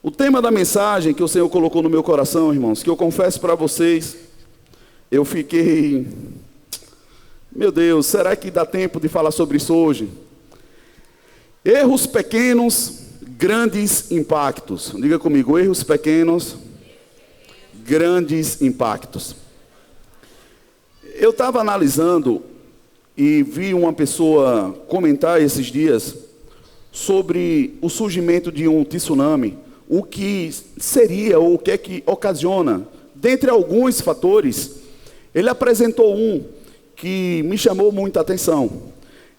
O tema da mensagem que o Senhor colocou no meu coração, irmãos, que eu confesso para vocês, eu fiquei... Meu Deus, será que dá tempo de falar sobre isso hoje? Erros pequenos, grandes impactos. Diga comigo, erros pequenos, grandes impactos. Eu estava analisando e vi uma pessoa comentar esses dias sobre o surgimento de um tsunami, o que seria ou o que é que ocasiona. Dentre alguns fatores, ele apresentou um que me chamou muita atenção.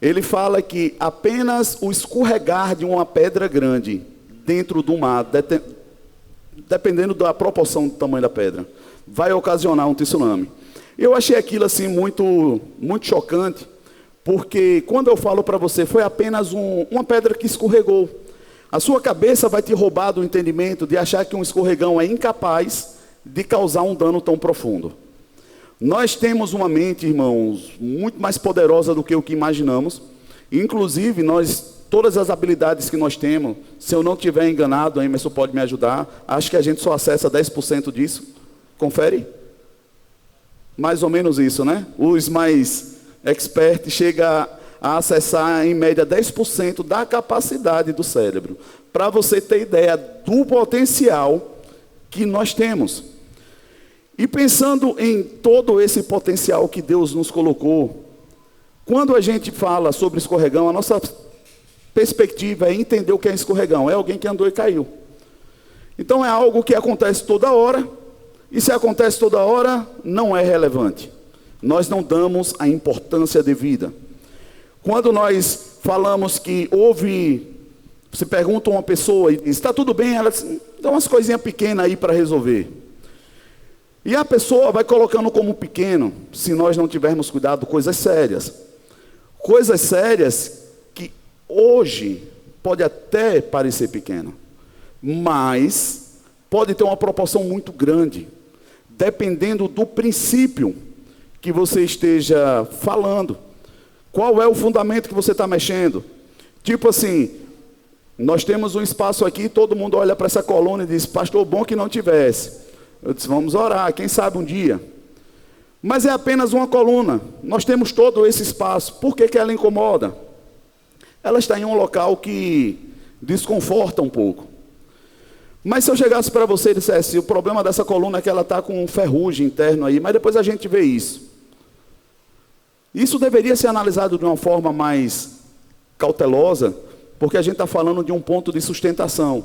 Ele fala que apenas o escorregar de uma pedra grande dentro do mar, dependendo da proporção do tamanho da pedra, vai ocasionar um tsunami. Eu achei aquilo assim muito chocante, porque quando eu falo para você, foi apenas uma pedra que escorregou. A sua cabeça vai te roubar do entendimento de achar que um escorregão é incapaz de causar um dano tão profundo. Nós temos uma mente, irmãos, muito mais poderosa do que o que imaginamos. Inclusive, todas as habilidades que nós temos, se eu não estiver enganado, a Emerson pode me ajudar, acho que a gente só acessa 10% disso. Confere? Mais ou menos isso, né? Os mais experts chegam a acessar, em média, 10% da capacidade do cérebro. Para você ter ideia do potencial que nós temos. E pensando em todo esse potencial que Deus nos colocou, quando a gente fala sobre escorregão, a nossa perspectiva é entender o que é escorregão. É alguém que andou e caiu. Então é algo que acontece toda hora, e se acontece toda hora, não é relevante. Nós não damos a importância devida. Quando nós falamos que você pergunta a uma pessoa e diz, está tudo bem? Ela diz, dá umas coisinhas pequenas aí para resolver. E a pessoa vai colocando como pequeno, se nós não tivermos cuidado, coisas sérias. Coisas sérias que hoje pode até parecer pequeno, mas pode ter uma proporção muito grande, dependendo do princípio que você esteja falando. Qual é o fundamento que você está mexendo? Tipo assim, nós temos um espaço aqui, todo mundo olha para essa coluna e diz, pastor, bom que não tivesse. Eu disse, vamos orar, quem sabe um dia. Mas é apenas uma coluna. Nós temos todo esse espaço. Por que ela incomoda? Ela está em um local que desconforta um pouco. Mas se eu chegasse para você e dissesse, o problema dessa coluna é que ela está com um ferrugem interno aí, mas depois a gente vê isso. Isso deveria ser analisado de uma forma mais cautelosa, porque a gente está falando de um ponto de sustentação.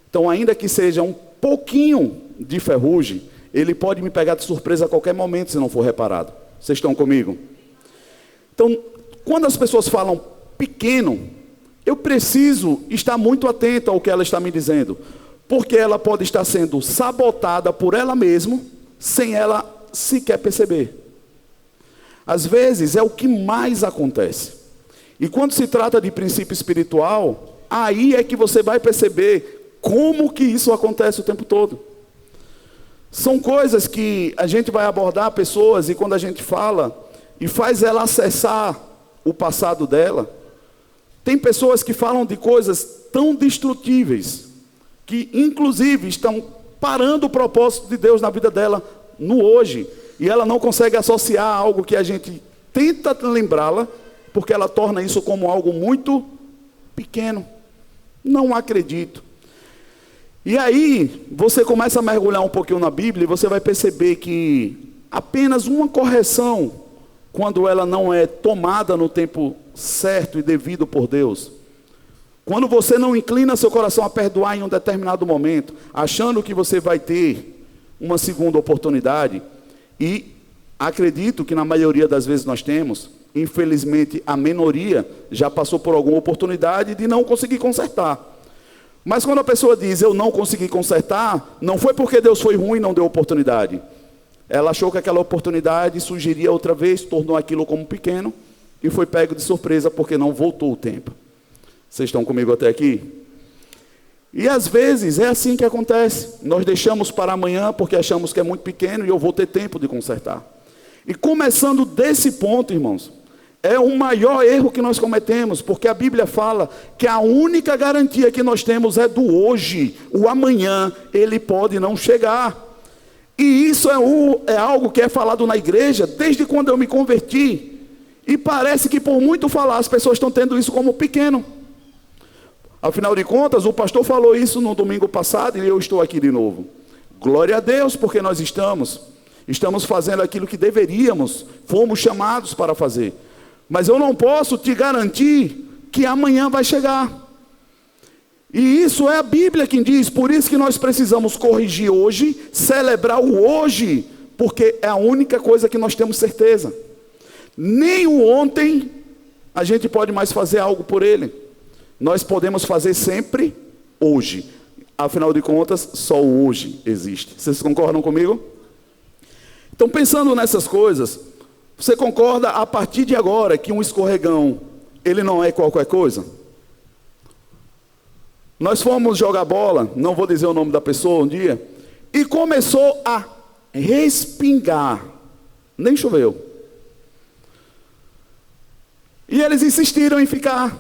Então, ainda que seja um pouquinho de ferrugem, ele pode me pegar de surpresa a qualquer momento, se não for reparado. Vocês estão comigo? Então, quando as pessoas falam pequeno, eu preciso estar muito atento ao que ela está me dizendo, porque ela pode estar sendo sabotada por ela mesma, sem ela sequer perceber. Às vezes, é o que mais acontece. E quando se trata de princípio espiritual, aí é que você vai perceber como que isso acontece o tempo todo. São coisas que a gente vai abordar pessoas e quando a gente fala e faz ela acessar o passado dela, tem pessoas que falam de coisas tão destrutíveis, que inclusive estão parando o propósito de Deus na vida dela no hoje. E ela não consegue associar algo que a gente tenta lembrá-la, porque ela torna isso como algo muito pequeno. Não acredito. E aí, você começa a mergulhar um pouquinho na Bíblia e você vai perceber que apenas uma correção, quando ela não é tomada no tempo certo e devido por Deus, quando você não inclina seu coração a perdoar em um determinado momento, achando que você vai ter uma segunda oportunidade, e acredito que na maioria das vezes nós temos, infelizmente a minoria já passou por alguma oportunidade de não conseguir consertar. Mas quando a pessoa diz, eu não consegui consertar, não foi porque Deus foi ruim e não deu oportunidade. Ela achou que aquela oportunidade surgiria outra vez, tornou aquilo como pequeno, e foi pego de surpresa porque não voltou o tempo. Vocês estão comigo até aqui? E às vezes é assim que acontece. Nós deixamos para amanhã porque achamos que é muito pequeno e eu vou ter tempo de consertar. E começando desse ponto, irmãos, É o maior erro que nós cometemos, porque a Bíblia fala que a única garantia que nós temos é do hoje. O amanhã, ele pode não chegar. E isso é algo que é falado na igreja desde quando eu me converti. E parece que por muito falar, as pessoas estão tendo isso como pequeno. Afinal de contas, o pastor falou isso no domingo passado e eu estou aqui de novo. Glória a Deus, porque nós estamos fazendo aquilo que deveríamos, fomos chamados para fazer. Mas eu não posso te garantir que amanhã vai chegar. E isso é a Bíblia quem diz. Por isso que nós precisamos corrigir hoje, celebrar o hoje, porque é a única coisa que nós temos certeza. Nem o ontem a gente pode mais fazer algo por ele. Nós podemos fazer sempre hoje. Afinal de contas, só o hoje existe. Vocês concordam comigo? Então, pensando nessas coisas, você concorda a partir de agora que um escorregão, ele não é qualquer coisa? Nós fomos jogar bola, não vou dizer o nome da pessoa um dia, e começou a respingar. Nem choveu. E eles insistiram em ficar.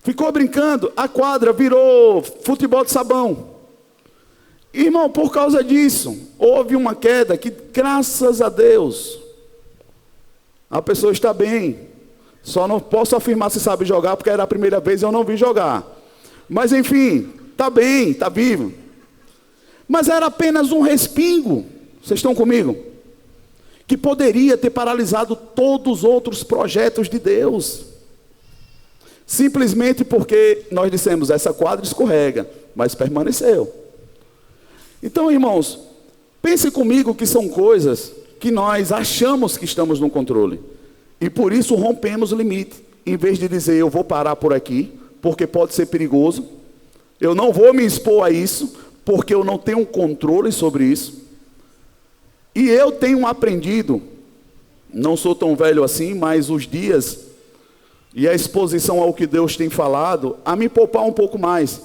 Ficou brincando, a quadra virou futebol de sabão. Irmão, por causa disso, houve uma queda que, graças a Deus, a pessoa está bem. Só não posso afirmar se sabe jogar, porque era a primeira vez e eu não vi jogar. Mas enfim, está bem, está vivo. Mas era apenas um respingo, vocês estão comigo? Que poderia ter paralisado todos os outros projetos de Deus. Simplesmente porque nós dissemos, essa quadra escorrega, mas permaneceu. Então, irmãos, pense comigo que são coisas que nós achamos que estamos no controle. E por isso rompemos o limite. Em vez de dizer, eu vou parar por aqui, porque pode ser perigoso. Eu não vou me expor a isso, porque eu não tenho controle sobre isso. E eu tenho aprendido, não sou tão velho assim, mas os dias e a exposição ao que Deus tem falado, a me poupar um pouco mais.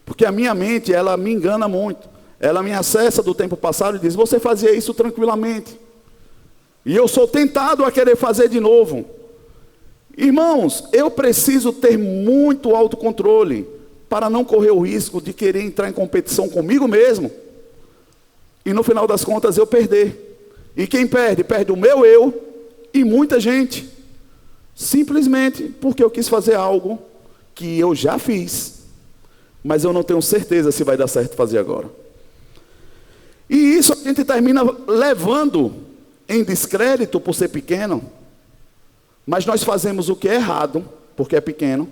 Porque a minha mente, ela me engana muito. Ela me acessa do tempo passado e diz, você fazia isso tranquilamente. E eu sou tentado a querer fazer de novo. Irmãos, eu preciso ter muito autocontrole para não correr o risco de querer entrar em competição comigo mesmo. E no final das contas eu perder. E quem perde? Perde o meu eu e muita gente. Simplesmente porque eu quis fazer algo que eu já fiz, mas eu não tenho certeza se vai dar certo fazer agora. E isso a gente termina levando em descrédito por ser pequeno, mas nós fazemos o que é errado, porque é pequeno,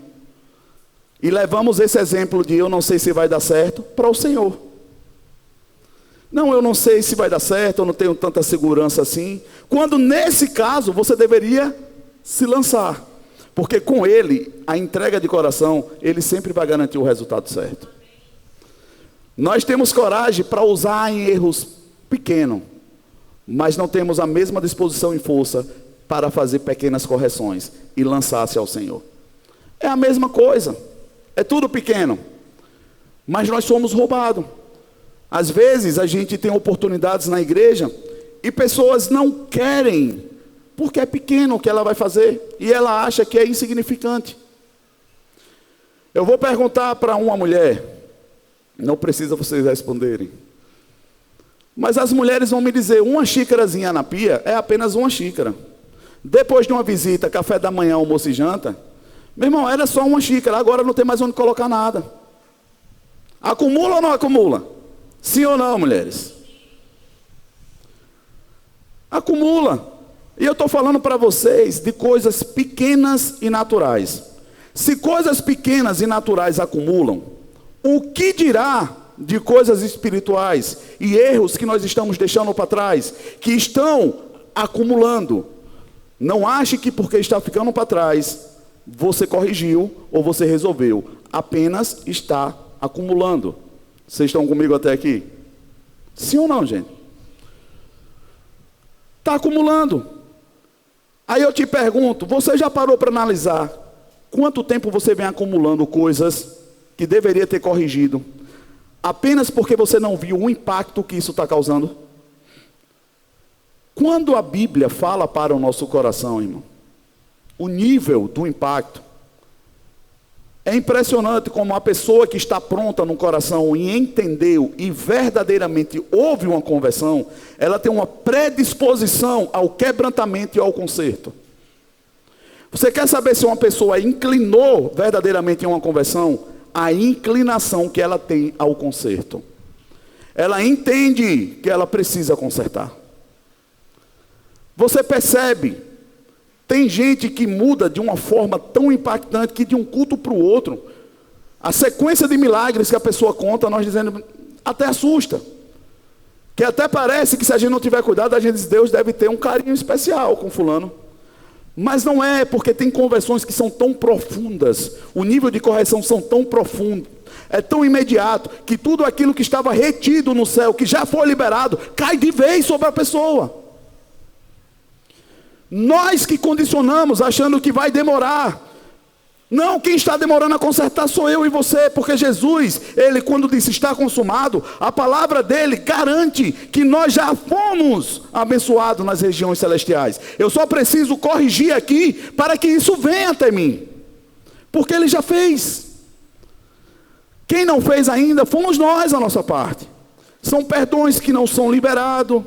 e levamos esse exemplo de eu não sei se vai dar certo para o Senhor. Não, eu não sei se vai dar certo, eu não tenho tanta segurança assim, quando nesse caso você deveria se lançar, porque com ele, a entrega de coração, ele sempre vai garantir o resultado certo. Nós temos coragem para usar em erros pequenos, mas não temos a mesma disposição e força para fazer pequenas correções e lançar-se ao Senhor. É a mesma coisa, é tudo pequeno, mas nós somos roubados. Às vezes a gente tem oportunidades na igreja e pessoas não querem, porque é pequeno o que ela vai fazer e ela acha que é insignificante. Eu vou perguntar para uma mulher, não precisa vocês responderem, mas as mulheres vão me dizer, uma xícarazinha na pia é apenas uma xícara. Depois de uma visita, café da manhã, almoço e janta, meu irmão, era só uma xícara, agora não tem mais onde colocar nada. Acumula ou não acumula? Sim ou não, mulheres? Acumula. E eu estou falando para vocês de coisas pequenas e naturais. Se coisas pequenas e naturais acumulam, o que dirá de coisas espirituais e erros que nós estamos deixando para trás, que estão acumulando? Não ache que porque está ficando para trás, você corrigiu ou você resolveu. Apenas está acumulando. Vocês estão comigo até aqui? Sim ou não, gente? Está acumulando. Aí eu te pergunto, você já parou para analisar quanto tempo você vem acumulando coisas que deveria ter corrigido, apenas porque você não viu o impacto que isso está causando? Quando a Bíblia fala para o nosso coração, irmão, o nível do impacto é impressionante como a pessoa que está pronta no coração e entendeu e verdadeiramente houve uma conversão, ela tem uma predisposição ao quebrantamento e ao conserto. Você quer saber se uma pessoa inclinou verdadeiramente em uma conversão? A inclinação que ela tem ao conserto. Ela entende que ela precisa consertar. Você percebe, tem gente que muda de uma forma tão impactante que de um culto para o outro, a sequência de milagres que a pessoa conta, nós dizendo, até assusta. Que até parece que se a gente não tiver cuidado, a gente diz, Deus deve ter um carinho especial com fulano. Mas não é, porque tem conversões que são tão profundas, o nível de correção são tão profundo, é tão imediato, que tudo aquilo que estava retido no céu, que já foi liberado, cai de vez sobre a pessoa. Nós que condicionamos, achando que vai demorar. Não, quem está demorando a consertar sou eu e você, porque Jesus, ele quando disse está consumado, a palavra dele garante que nós já fomos abençoados nas regiões celestiais. Eu só preciso corrigir aqui para que isso venha até mim, porque ele já fez. Quem não fez ainda, fomos nós a nossa parte. São perdões que não são liberados,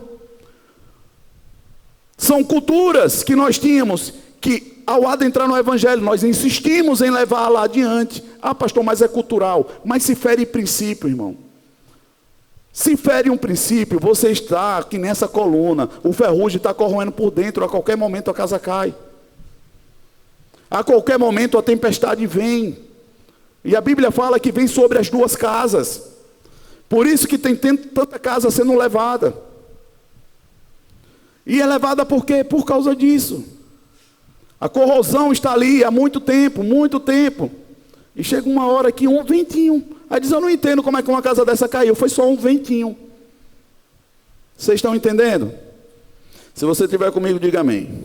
são culturas que nós tínhamos que ao adentrar no Evangelho, nós insistimos em levar lá adiante. Ah, pastor, mas é cultural. Mas se fere princípio, irmão. Se fere um princípio, você está aqui nessa coluna, o ferrugem está corroendo por dentro, a qualquer momento a casa cai. A qualquer momento a tempestade vem. E a Bíblia fala que vem sobre as duas casas. Por isso que tem tanta casa sendo levada. E é levada por quê? Por causa disso. A corrosão está ali há muito tempo, muito tempo. E chega uma hora que um ventinho. Aí diz, eu não entendo como é que uma casa dessa caiu. Foi só um ventinho. Vocês estão entendendo? Se você estiver comigo, diga amém.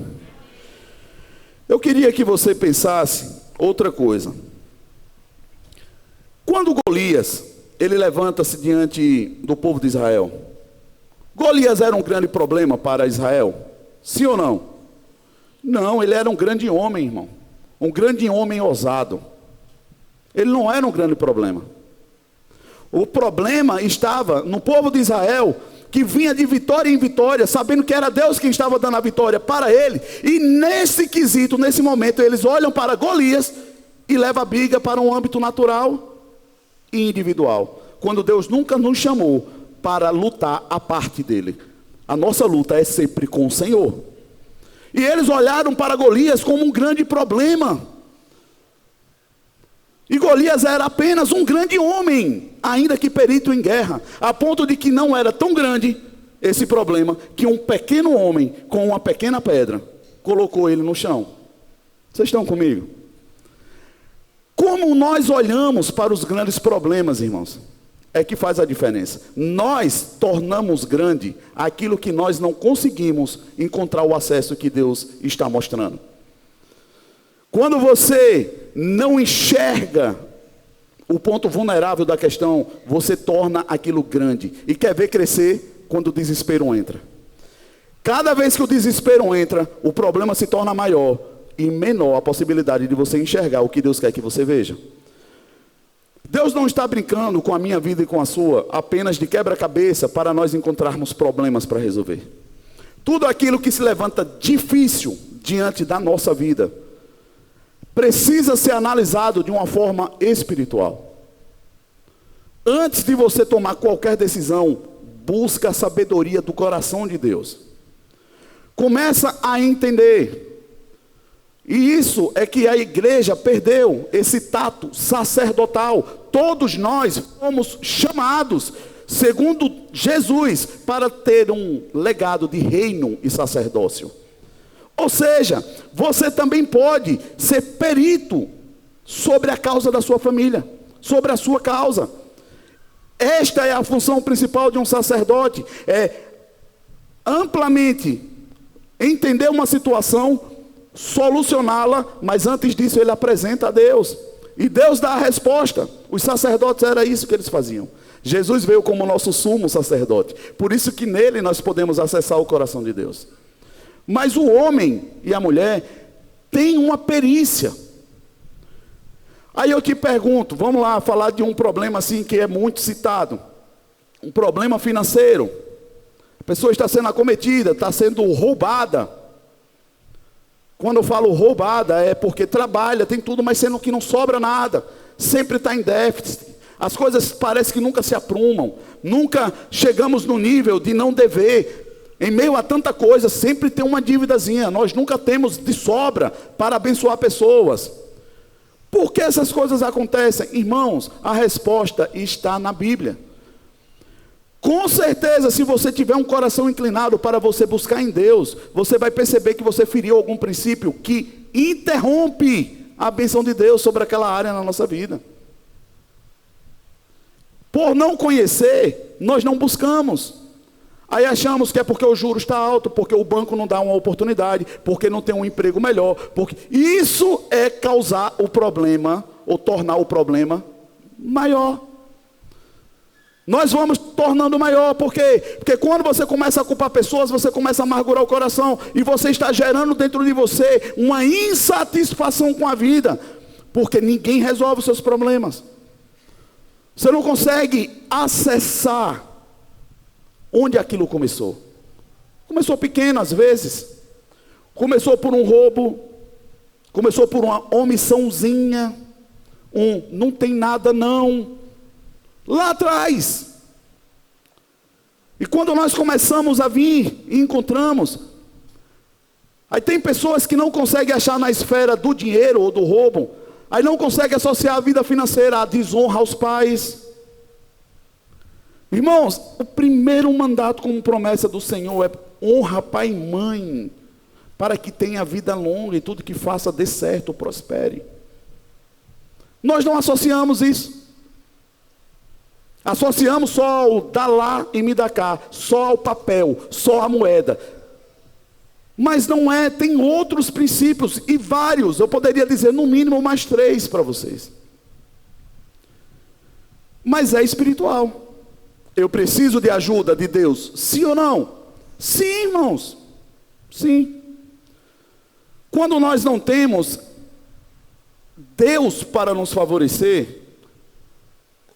Eu queria que você pensasse outra coisa. Quando Golias, ele levanta-se diante do povo de Israel. Golias era um grande problema para Israel? Sim ou não? Não, ele era um grande homem, irmão. Um grande homem ousado. Ele não era um grande problema. O problema estava no povo de Israel, que vinha de vitória em vitória, sabendo que era Deus quem estava dando a vitória para ele. E nesse quesito, nesse momento, eles olham para Golias e levam a briga para um âmbito natural e individual. Quando Deus nunca nos chamou para lutar a parte dele. A nossa luta é sempre com o Senhor. E eles olharam para Golias como um grande problema. E Golias era apenas um grande homem, ainda que perito em guerra, a ponto de que não era tão grande esse problema, que um pequeno homem com uma pequena pedra colocou ele no chão. Vocês estão comigo? Como nós olhamos para os grandes problemas, irmãos, é que faz a diferença. Nós tornamos grande aquilo que nós não conseguimos encontrar o acesso que Deus está mostrando. Quando você não enxerga o ponto vulnerável da questão, você torna aquilo grande. E quer ver crescer quando o desespero entra. Cada vez que o desespero entra, o problema se torna maior e menor a possibilidade de você enxergar o que Deus quer que você veja. Deus não está brincando com a minha vida e com a sua, apenas de quebra-cabeça para nós encontrarmos problemas para resolver. Tudo aquilo que se levanta difícil diante da nossa vida, precisa ser analisado de uma forma espiritual. Antes de você tomar qualquer decisão, busca a sabedoria do coração de Deus. Começa a entender. E isso é que a igreja perdeu esse tato sacerdotal. Todos nós fomos chamados, segundo Jesus, para ter um legado de reino e sacerdócio. Ou seja, você também pode ser perito sobre a causa da sua família, sobre a sua causa. Esta é a função principal de um sacerdote, é amplamente entender uma situação, solucioná-la, mas antes disso ele apresenta a Deus. E Deus dá a resposta. Os sacerdotes, era isso que eles faziam. Jesus veio como nosso sumo sacerdote. Por isso que nele nós podemos acessar o coração de Deus. Mas o homem e a mulher têm uma perícia. Aí eu te pergunto, vamos lá falar de um problema assim que é muito citado. Um problema financeiro. A pessoa está sendo acometida, está sendo roubada. Quando eu falo roubada, é porque trabalha, tem tudo, mas sendo que não sobra nada. Sempre está em déficit. As coisas parecem que nunca se aprumam. Nunca chegamos no nível de não dever. Em meio a tanta coisa, sempre tem uma dívidazinha. Nós nunca temos de sobra para abençoar pessoas. Por que essas coisas acontecem? Irmãos, a resposta está na Bíblia. Com certeza, se você tiver um coração inclinado para você buscar em Deus, você vai perceber que você feriu algum princípio que interrompe a bênção de Deus sobre aquela área na nossa vida. Por não conhecer, nós não buscamos. Aí achamos que é porque o juro está alto, porque o banco não dá uma oportunidade, porque não tem um emprego melhor. Porque isso é causar o problema, ou tornar o problema maior. Nós vamos tornando maior, por quê? Porque quando você começa a culpar pessoas, você começa a amargurar o coração, e você está gerando dentro de você uma insatisfação com a vida, porque ninguém resolve os seus problemas. Você não consegue acessar onde aquilo começou. Começou pequeno às vezes, começou por um roubo, começou por uma omissãozinha, não tem nada não, lá atrás. E quando nós começamos a vir e encontramos, aí tem pessoas que não conseguem achar na esfera do dinheiro ou do roubo, aí não conseguem associar a vida financeira à desonra aos pais. Irmãos, o primeiro mandato como promessa do Senhor é honra pai e mãe, para que tenha vida longa e tudo que faça dê certo, prospere. Nós não associamos isso. Associamos só o dar lá e me dar cá, só o papel, só a moeda. Mas não é, tem outros princípios, e vários, eu poderia dizer no mínimo mais 3 para vocês. Mas é espiritual. Eu preciso de ajuda de Deus, sim ou não? Sim, irmãos, sim. Quando nós não temos Deus para nos favorecer,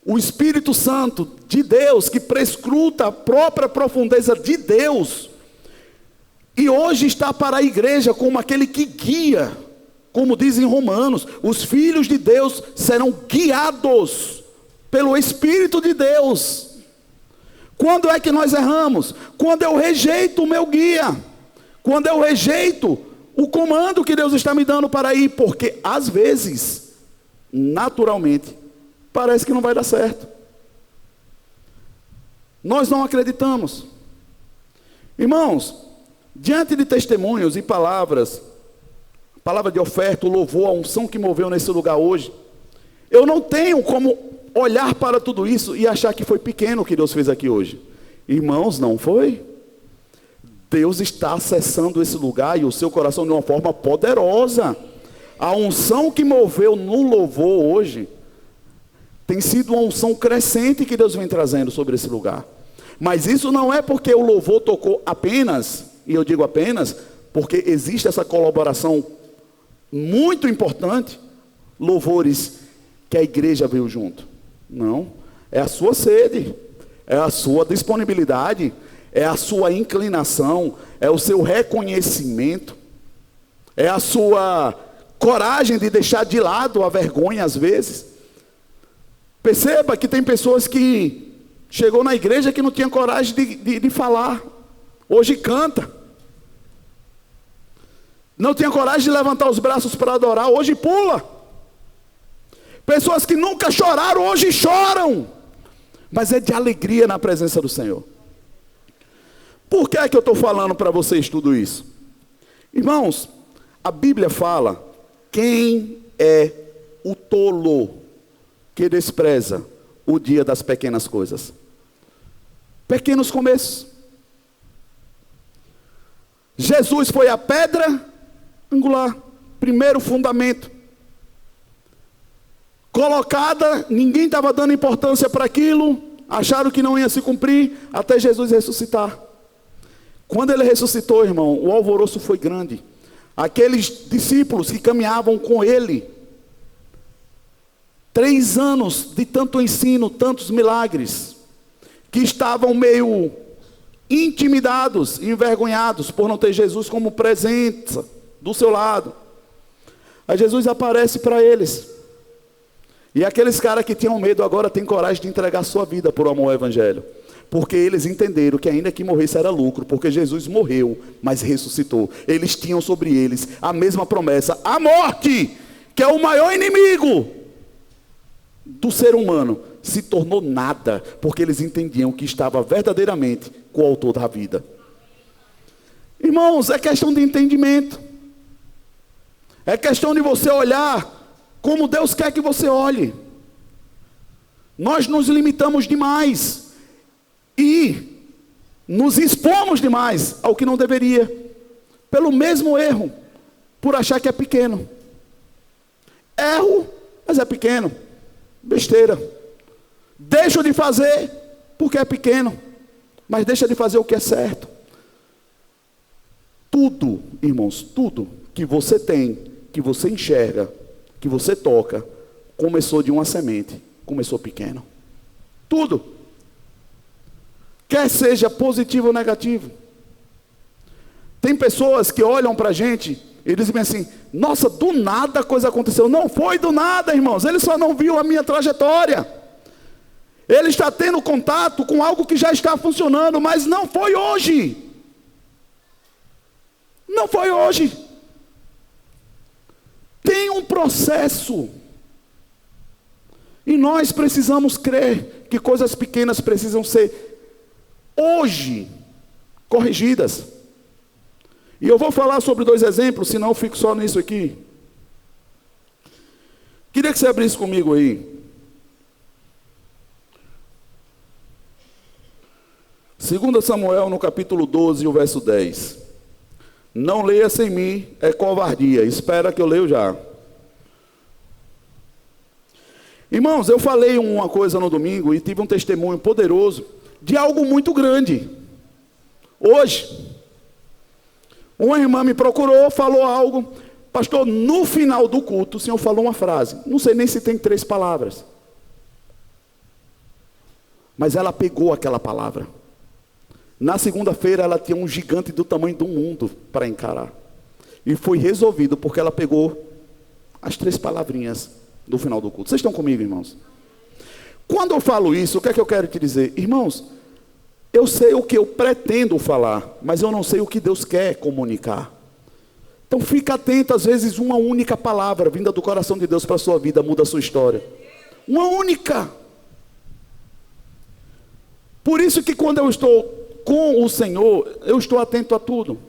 o Espírito Santo de Deus, que prescruta a própria profundeza de Deus, e hoje está para a igreja como aquele que guia, como dizem Romanos, os filhos de Deus serão guiados pelo Espírito de Deus. Quando é que nós erramos? Quando eu rejeito o meu guia, quando eu rejeito o comando que Deus está me dando para ir, porque às vezes, naturalmente, parece que não vai dar certo. Nós não acreditamos. Irmãos, diante de testemunhos e palavras, palavra de oferta, o louvor, a unção que moveu nesse lugar hoje, eu não tenho como olhar para tudo isso e achar que foi pequeno o que Deus fez aqui hoje. Irmãos, não foi. Deus está acessando esse lugar e o seu coração de uma forma poderosa. A unção que moveu no louvor hoje tem sido uma unção crescente que Deus vem trazendo sobre esse lugar. Mas isso não é porque o louvor tocou apenas, e eu digo apenas, porque existe essa colaboração muito importante, louvores que a igreja veio junto. Não, é a sua sede, é a sua disponibilidade, é a sua inclinação, é o seu reconhecimento, é a sua coragem de deixar de lado a vergonha às vezes. Perceba que tem pessoas que chegou na igreja que não tinha coragem de falar, hoje canta. Não tinha coragem de levantar os braços para adorar, hoje pula. Pessoas que nunca choraram, hoje choram. Mas é de alegria na presença do Senhor. Por que é que eu estou falando para vocês tudo isso? Irmãos, a Bíblia fala, quem é o tolo que despreza o dia das pequenas coisas? Pequenos começos. Jesus foi a pedra angular, primeiro fundamento. colocada, ninguém estava dando importância para aquilo, acharam que não ia se cumprir, até Jesus ressuscitar. Quando ele ressuscitou, irmão, o alvoroço foi grande. Aqueles discípulos que caminhavam com ele, 3 anos de tanto ensino, tantos milagres, que estavam meio intimidados, envergonhados por não ter Jesus como presença do seu lado. Aí Jesus aparece para eles. E aqueles caras que tinham medo agora têm coragem de entregar sua vida por amor ao Evangelho. Porque eles entenderam que ainda que morresse era lucro, porque Jesus morreu, mas ressuscitou. Eles tinham sobre eles a mesma promessa. A morte, que é o maior inimigo do ser humano, se tornou nada, porque eles entendiam que estava verdadeiramente com o autor da vida. Irmãos, é questão de entendimento. É questão de você olhar como Deus quer que você olhe. Nós nos limitamos demais e nos expomos demais ao que não deveria, pelo mesmo erro, por achar que é pequeno. Erro, mas é pequeno, besteira. Deixo de fazer porque é pequeno, mas deixa de fazer o que é certo. Tudo, irmãos, tudo que você tem, que você enxerga, que você toca, começou de uma semente, começou pequeno. Tudo. Quer seja positivo ou negativo. Tem pessoas que olham para a gente e dizem assim: nossa, do nada a coisa aconteceu. Não foi do nada, irmãos. Ele só não viu a minha trajetória. Ele está tendo contato com algo que já está funcionando, mas não foi hoje. Não foi hoje. Tem um processo. E nós precisamos crer que coisas pequenas precisam ser hoje corrigidas. E eu vou falar sobre 2 exemplos, senão eu fico só nisso aqui. Queria que você abrisse comigo aí. 2 Samuel, no capítulo 12, o verso 10. Não leia sem mim, é covardia. Espera que eu leio já. Irmãos, eu falei uma coisa no domingo e tive um testemunho poderoso de algo muito grande. Hoje, uma irmã me procurou, falou algo. Pastor, no final do culto, o senhor falou uma frase. Não sei nem se tem 3 palavras. Mas ela pegou aquela palavra. Na segunda-feira ela tinha um gigante do tamanho do mundo para encarar. E foi resolvido porque ela pegou as 3 palavrinhas do final do culto. Vocês estão comigo, irmãos? Quando eu falo isso, o que é que eu quero te dizer? Irmãos, eu sei o que eu pretendo falar, mas eu não sei o que Deus quer comunicar. Então fica atento, às vezes uma única palavra vinda do coração de Deus para a sua vida muda a sua história. Uma única. Por isso que quando eu estou com o Senhor, eu estou atento a tudo.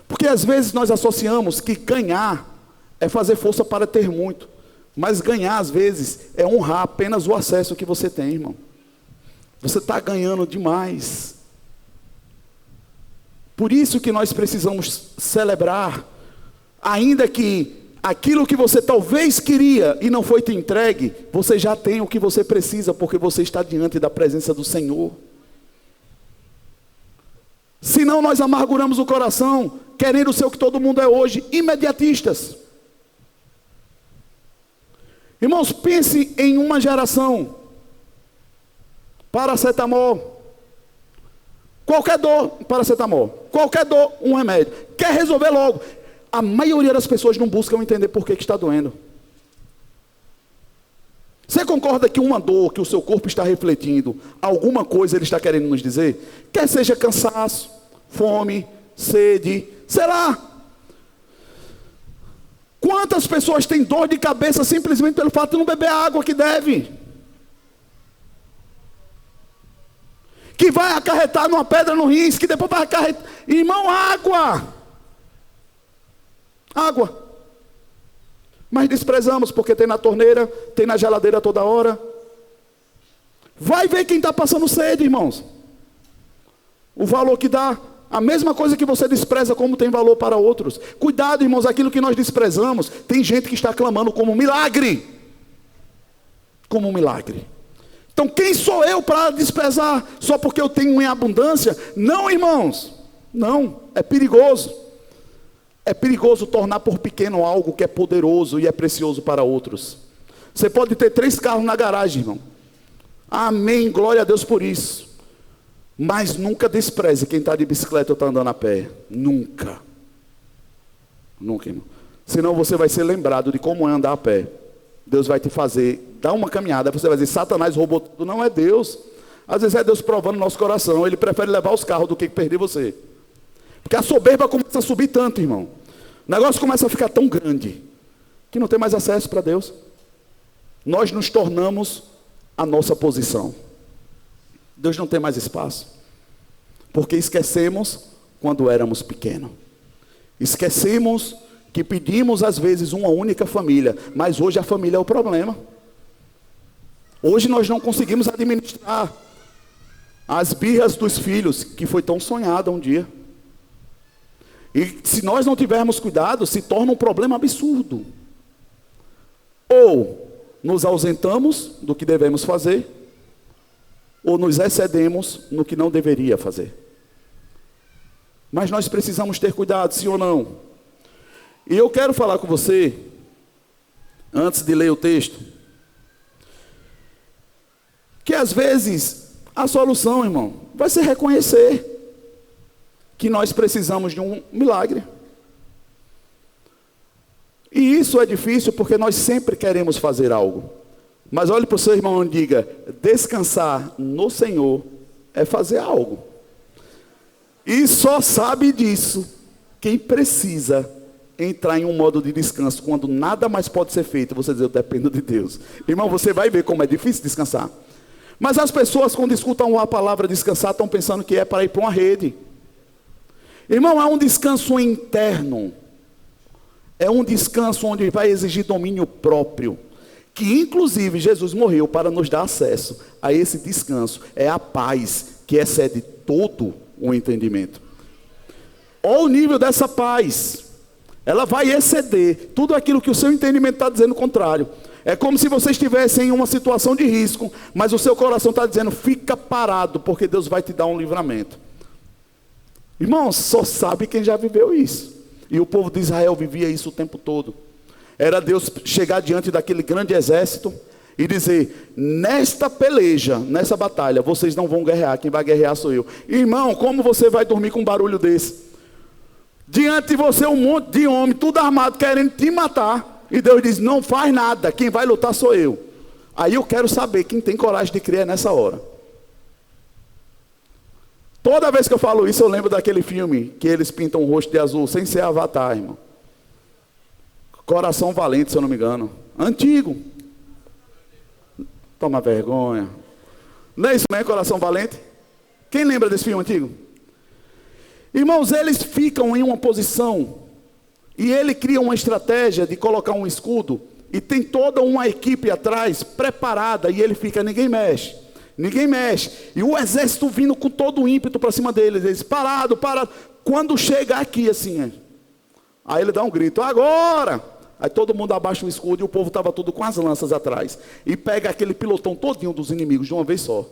Porque às vezes nós associamos que ganhar é fazer força para ter muito. Mas ganhar às vezes é honrar apenas o acesso que você tem, irmão. Você está ganhando demais. Por isso que nós precisamos celebrar. Ainda que aquilo que você talvez queria e não foi te entregue, você já tem o que você precisa, porque você está diante da presença do Senhor. Senão nós amarguramos o coração, querendo ser o que todo mundo é hoje, imediatistas. Irmãos, pense em uma geração. Paracetamol. Qualquer dor, paracetamol. Qualquer dor, um remédio. Quer resolver logo. A maioria das pessoas não buscam entender por que está doendo. Você concorda que uma dor que o seu corpo está refletindo, alguma coisa ele está querendo nos dizer? Quer seja cansaço, fome, sede, sei lá. Quantas pessoas têm dor de cabeça simplesmente pelo fato de não beber a água que deve? Que vai acarretar numa pedra no rins, que depois vai acarretar... Irmão, água! Água. Mas desprezamos porque tem na torneira, tem na geladeira toda hora. Vai ver quem está passando sede, irmãos. O valor que dá, a mesma coisa que você despreza como tem valor para outros. Cuidado, irmãos, aquilo que nós desprezamos, tem gente que está clamando como milagre. como um milagre. Então quem sou eu para desprezar só porque eu tenho em abundância? Não, irmãos, não, é perigoso. É perigoso tornar por pequeno algo que é poderoso e é precioso para outros. Você pode ter 3 carros na garagem, irmão. Amém, glória a Deus por isso. Mas nunca despreze quem está de bicicleta ou está andando a pé. Nunca. Nunca, irmão. Senão você vai ser lembrado de como é andar a pé. Deus vai te fazer, dar uma caminhada, você vai dizer, Satanás roubou tudo. Não é Deus. Às vezes é Deus provando o nosso coração. Ele prefere levar os carros do que perder você. Porque a soberba começa a subir tanto, irmão. O negócio começa a ficar tão grande, que não tem mais acesso para Deus. Nós nos tornamos a nossa posição. Deus não tem mais espaço. Porque esquecemos quando éramos pequenos. Esquecemos que pedimos às vezes uma única família, mas hoje a família é o problema. Hoje nós não conseguimos administrar as birras dos filhos, que foi tão sonhada um dia. E se nós não tivermos cuidado, se torna um problema absurdo. Ou nos ausentamos do que devemos fazer, ou nos excedemos no que não deveria fazer. Mas nós precisamos ter cuidado, sim ou não? E eu quero falar com você, antes de ler o texto, que às vezes a solução, irmão, vai ser reconhecer que nós precisamos de um milagre. E isso é difícil porque nós sempre queremos fazer algo. Mas olhe para o seu irmão e diga, descansar no Senhor é fazer algo. E só sabe disso quem precisa entrar em um modo de descanso, quando nada mais pode ser feito, você diz, eu dependo de Deus. Irmão, você vai ver como é difícil descansar. Mas as pessoas, quando escutam a palavra descansar, estão pensando que é para ir para uma rede. Irmão, é um descanso interno. É um descanso onde vai exigir domínio próprio. Que inclusive Jesus morreu para nos dar acesso a esse descanso. É a paz que excede todo o entendimento. Olha o nível dessa paz. Ela vai exceder tudo aquilo que o seu entendimento está dizendo o contrário. É como se você estivesse em uma situação de risco, mas o seu coração está dizendo, fica parado, porque Deus vai te dar um livramento. Irmãos, só sabe quem já viveu isso. E o povo de Israel vivia isso o tempo todo. Era Deus chegar diante daquele grande exército e dizer, nesta peleja, nessa batalha, vocês não vão guerrear, quem vai guerrear sou eu. Irmão, como você vai dormir com um barulho desse? Diante de você um monte de homem, tudo armado, querendo te matar. E Deus diz, não faz nada, quem vai lutar sou eu. Aí eu quero saber quem tem coragem de crer nessa hora. Toda vez que eu falo isso, eu lembro daquele filme que eles pintam o rosto de azul, sem ser Avatar, irmão. Coração Valente, se eu não me engano. Antigo. Toma vergonha. Não é isso mesmo, Coração Valente? Quem lembra desse filme antigo? Irmãos, eles ficam em uma posição e ele cria uma estratégia de colocar um escudo e tem toda uma equipe atrás preparada e ele fica, ninguém mexe. Ninguém mexe. E o exército vindo com todo o ímpeto para cima deles. Eles, parado, parado. Quando chega aqui assim, aí ele dá um grito, agora! Aí todo mundo abaixa o escudo e o povo estava todo com as lanças atrás. E pega aquele pilotão todinho dos inimigos de uma vez só.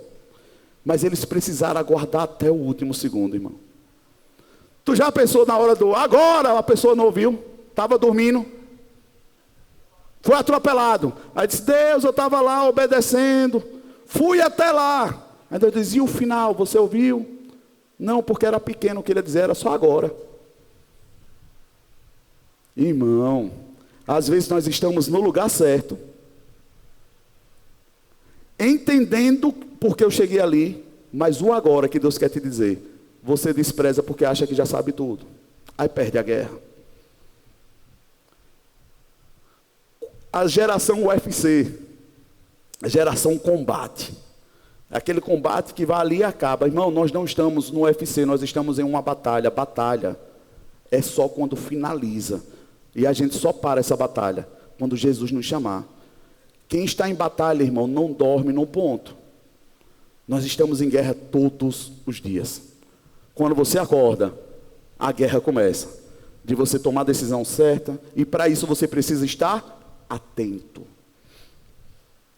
Mas eles precisaram aguardar até o último segundo, irmão. Tu já pensou na hora do agora? A pessoa não ouviu, estava dormindo. Foi atropelado. Aí disse, Deus, eu estava lá obedecendo. Fui até lá. Aí Deus dizia, o final, você ouviu? Não, porque era pequeno, o que ele ia dizer era só agora. Irmão, às vezes nós estamos no lugar certo, entendendo porque eu cheguei ali, mas o agora que Deus quer te dizer, você despreza porque acha que já sabe tudo. Aí perde a guerra. A geração UFC, a geração combate. Aquele combate que vai ali e acaba. Irmão, nós não estamos no UFC, nós estamos em uma batalha. Batalha é só quando finaliza. E a gente só para essa batalha quando Jesus nos chamar. Quem está em batalha, irmão, não dorme no ponto. Nós estamos em guerra todos os dias. Quando você acorda, a guerra começa. De você tomar a decisão certa. E para isso você precisa estar atento.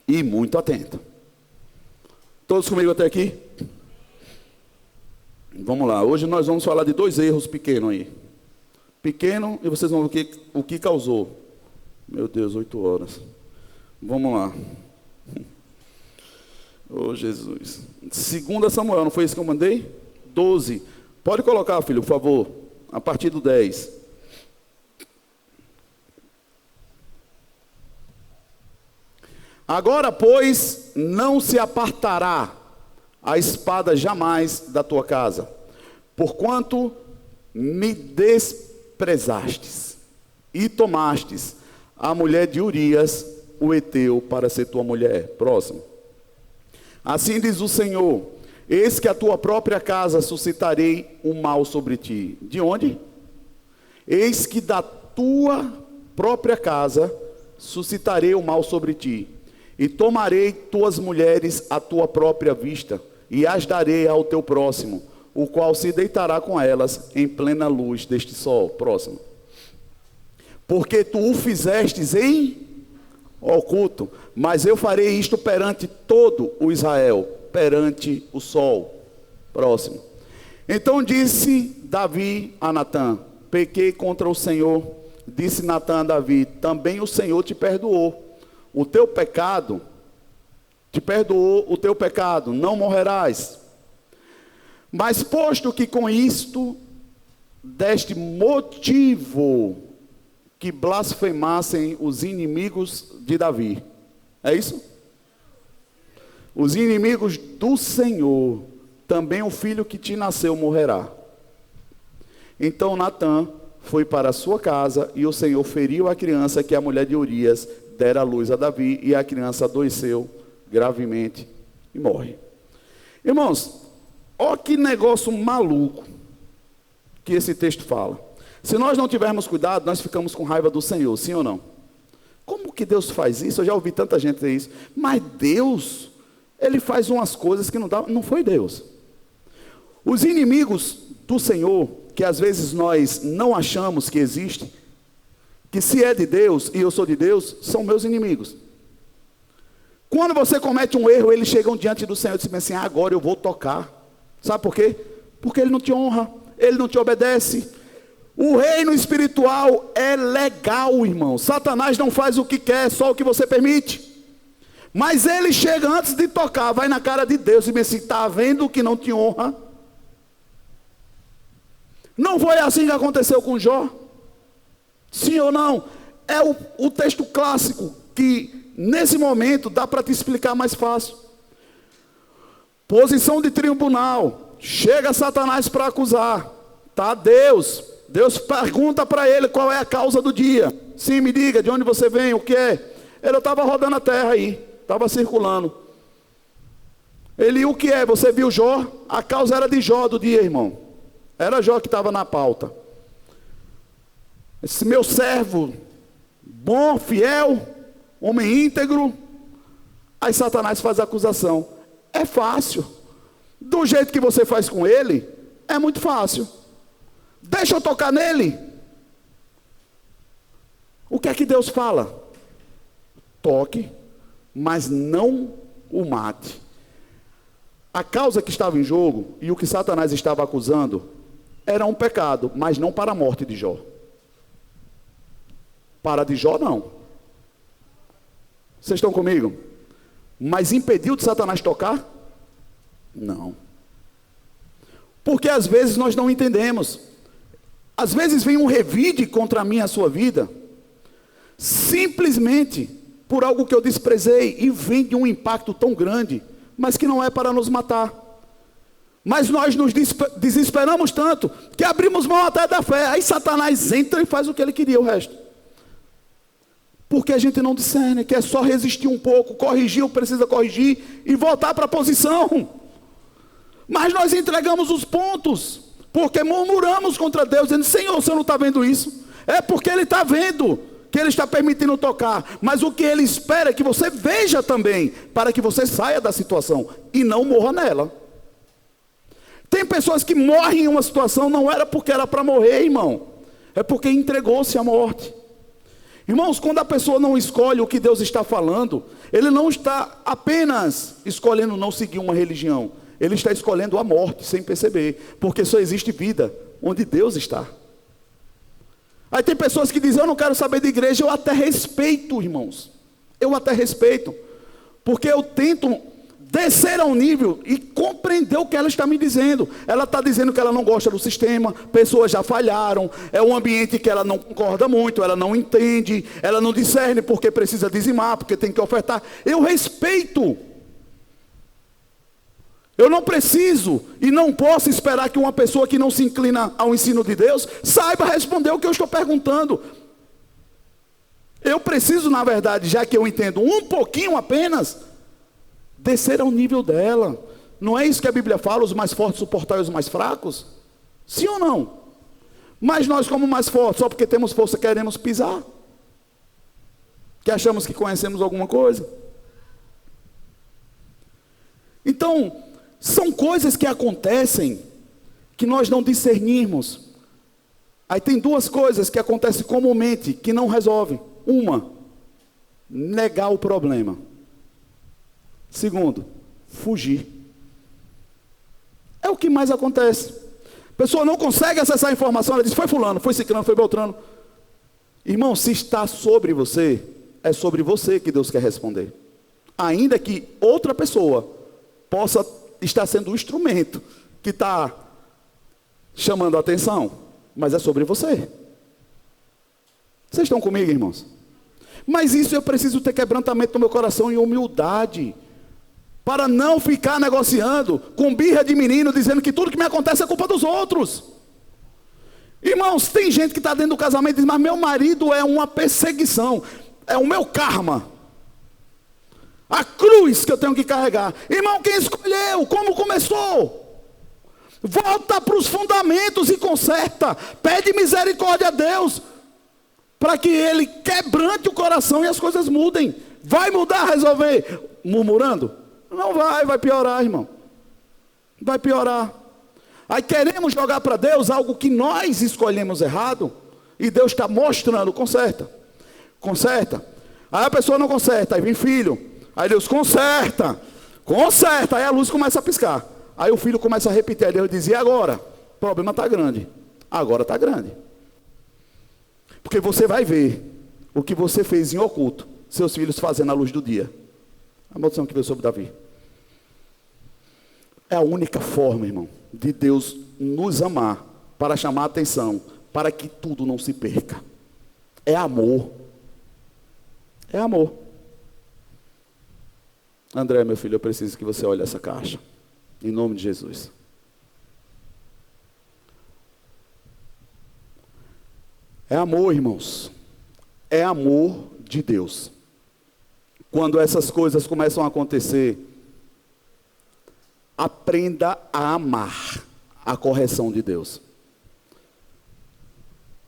e muito atento. Todos comigo até aqui? Vamos lá, hoje nós vamos falar de 2 erros pequenos aí. Pequeno, e vocês vão ver o que causou. Meu Deus, 8 horas. Vamos lá. Oh, Jesus. 2 Samuel, não foi isso que eu mandei? 12. Pode colocar, filho, por favor. A partir do 10. Agora, pois, não se apartará a espada jamais da tua casa, porquanto me desprezastes e tomastes a mulher de Urias, o heteu, para ser tua mulher. Próximo. Assim diz o Senhor: eis que a tua própria casa suscitarei um mal sobre ti. De onde? Eis que da tua própria casa suscitarei o mal sobre ti, e tomarei tuas mulheres à tua própria vista, e as darei ao teu próximo, o qual se deitará com elas em plena luz deste sol. Próximo. Porque tu o fizestes em oculto, mas eu farei isto perante todo o Israel, perante o sol. Próximo. Então disse Davi a Natã: pequei contra o Senhor. Disse Natã a Davi: também o Senhor te perdoou o teu pecado, te perdoou o teu pecado, não morrerás. Mas posto que com isto deste motivo que blasfemassem os inimigos de Davi. É isso? Os inimigos do Senhor, também o filho que te nasceu morrerá. Então Natã foi para a sua casa, e o Senhor feriu a criança que a mulher de Urias dera a luz a Davi, e a criança adoeceu gravemente e morre. Irmãos, olha que negócio maluco que esse texto fala. Se nós não tivermos cuidado, nós ficamos com raiva do Senhor, sim ou não? Como que Deus faz isso? Eu já ouvi tanta gente dizer isso. Mas Deus, Ele faz umas coisas que não foi Deus. Os inimigos do Senhor, que às vezes nós não achamos que existe, que se é de Deus e eu sou de Deus, são meus inimigos. Quando você comete um erro, eles chegam diante do Senhor e dizem assim: agora eu vou tocar. Sabe por quê? Porque Ele não te honra, Ele não te obedece. O reino espiritual é legal, irmão. Satanás não faz o que quer, só o que você permite. Mas ele chega antes de tocar, vai na cara de Deus e diz assim: está vendo que não te honra? Não foi assim que aconteceu com Jó? Sim ou não? É o texto clássico que nesse momento dá para te explicar mais fácil. Posição de tribunal. Chega Satanás para acusar. Tá Deus. Deus pergunta para ele qual é a causa do dia. Sim, me diga, de onde você vem, o que é? Ele estava rodando a terra aí, estava circulando. Ele, o que é? Você viu Jó? A causa era de Jó do dia, irmão. Era Jó que estava na pauta. Esse meu servo, bom, fiel, homem íntegro. Aí Satanás faz a acusação. É fácil. Do jeito que você faz com ele, é muito fácil. Deixa eu tocar nele. O que é que Deus fala? Toque, mas não o mate. A causa que estava em jogo e o que Satanás estava acusando era um pecado, mas não para a morte de Jó. Para de Jó, não. Vocês estão comigo? Mas impediu de Satanás tocar? Não. Porque às vezes nós não entendemos. Às vezes vem um revide contra a minha e a sua vida, simplesmente por algo que eu desprezei, e vem de um impacto tão grande, mas que não é para nos matar. Mas nós nos desesperamos tanto, que abrimos mão até da fé. Aí Satanás entra e faz o que ele queria, o resto. Porque a gente não discerne, que é só resistir um pouco, corrigir o que precisa corrigir, e voltar para a posição. Mas nós entregamos os pontos, porque murmuramos contra Deus, dizendo: Senhor, você não está vendo isso? É porque Ele está vendo, que Ele está permitindo tocar. Mas o que Ele espera é que você veja também, para que você saia da situação, e não morra nela. Tem pessoas que morrem em uma situação, não era porque era para morrer, irmão. É porque entregou-se à morte. Irmãos, quando a pessoa não escolhe o que Deus está falando, ele não está apenas escolhendo não seguir uma religião, ele está escolhendo a morte sem perceber, porque só existe vida onde Deus está. Aí tem pessoas que dizem, eu não quero saber de igreja. Eu até respeito, irmãos, eu até respeito, porque eu tento descer ao nível e compreender o que ela está me dizendo. Ela está dizendo que ela não gosta do sistema, pessoas já falharam, é um ambiente que ela não concorda muito, ela não entende, ela não discerne porque precisa dizimar, porque tem que ofertar. Eu respeito. Eu não preciso e não posso esperar que uma pessoa que não se inclina ao ensino de Deus saiba responder o que eu estou perguntando. Eu preciso, na verdade, já que eu entendo um pouquinho apenas, descer ao nível dela. Não é isso que a Bíblia fala, os mais fortes suportar os mais fracos? Sim ou não? Mas nós, como mais fortes, só porque temos força, queremos pisar, que achamos que conhecemos alguma coisa. Então, são coisas que acontecem que nós não discernimos. Aí tem duas coisas que acontecem comumente que não resolvem. Uma, negar o problema. Segundo, fugir. É o que mais acontece. A pessoa não consegue acessar a informação, ela diz, foi fulano, foi ciclano, foi beltrano. Irmão, se está sobre você, é sobre você que Deus quer responder. Ainda que outra pessoa possa estar sendo o instrumento que está chamando a atenção, mas é sobre você. Vocês estão comigo, irmãos? Mas isso eu preciso ter quebrantamento no meu coração e humildade, para não ficar negociando com birra de menino, dizendo que tudo que me acontece é culpa dos outros. Irmãos, tem gente que está dentro do casamento e diz, mas meu marido é uma perseguição, é o meu karma, a cruz que eu tenho que carregar. Irmão, quem escolheu? Como começou? Volta para os fundamentos e conserta. Pede misericórdia a Deus, para que Ele quebrante o coração e as coisas mudem. Vai mudar, resolver murmurando? Não vai, vai piorar, irmão. Vai piorar. Aí queremos jogar para Deus algo que nós escolhemos errado, e Deus está mostrando, conserta. Conserta. Aí a pessoa não conserta, aí vem filho. Aí Deus conserta. Conserta. Aí a luz começa a piscar. Aí o filho começa a repetir. Aí Deus diz, e agora? O problema está grande. Agora está grande. Porque você vai ver o que você fez em oculto, seus filhos fazendo à luz do dia. A maldição que veio sobre Davi. É a única forma, irmão, de Deus nos amar, para chamar a atenção, para que tudo não se perca. É amor. É amor. André, meu filho, eu preciso que você olhe essa caixa. Em nome de Jesus. É amor, irmãos. É amor de Deus. Quando essas coisas começam a acontecer, aprenda a amar a correção de Deus.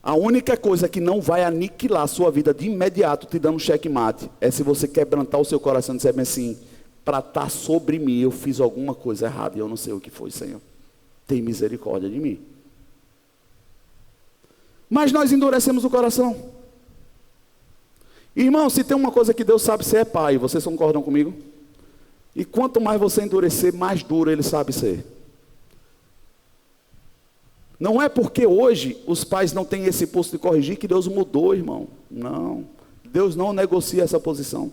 A única coisa que não vai aniquilar a sua vida de imediato, te dando um checkmate, é se você quebrantar o seu coração e dizer assim, para estar sobre mim, eu fiz alguma coisa errada e eu não sei o que foi, Senhor. Tem misericórdia de mim. Mas nós endurecemos o coração. Irmão, se tem uma coisa que Deus sabe ser, é pai. Vocês concordam comigo? E quanto mais você endurecer, mais duro Ele sabe ser. Não é porque hoje os pais não têm esse posto de corrigir que Deus mudou, irmão. Não. Deus não negocia essa posição.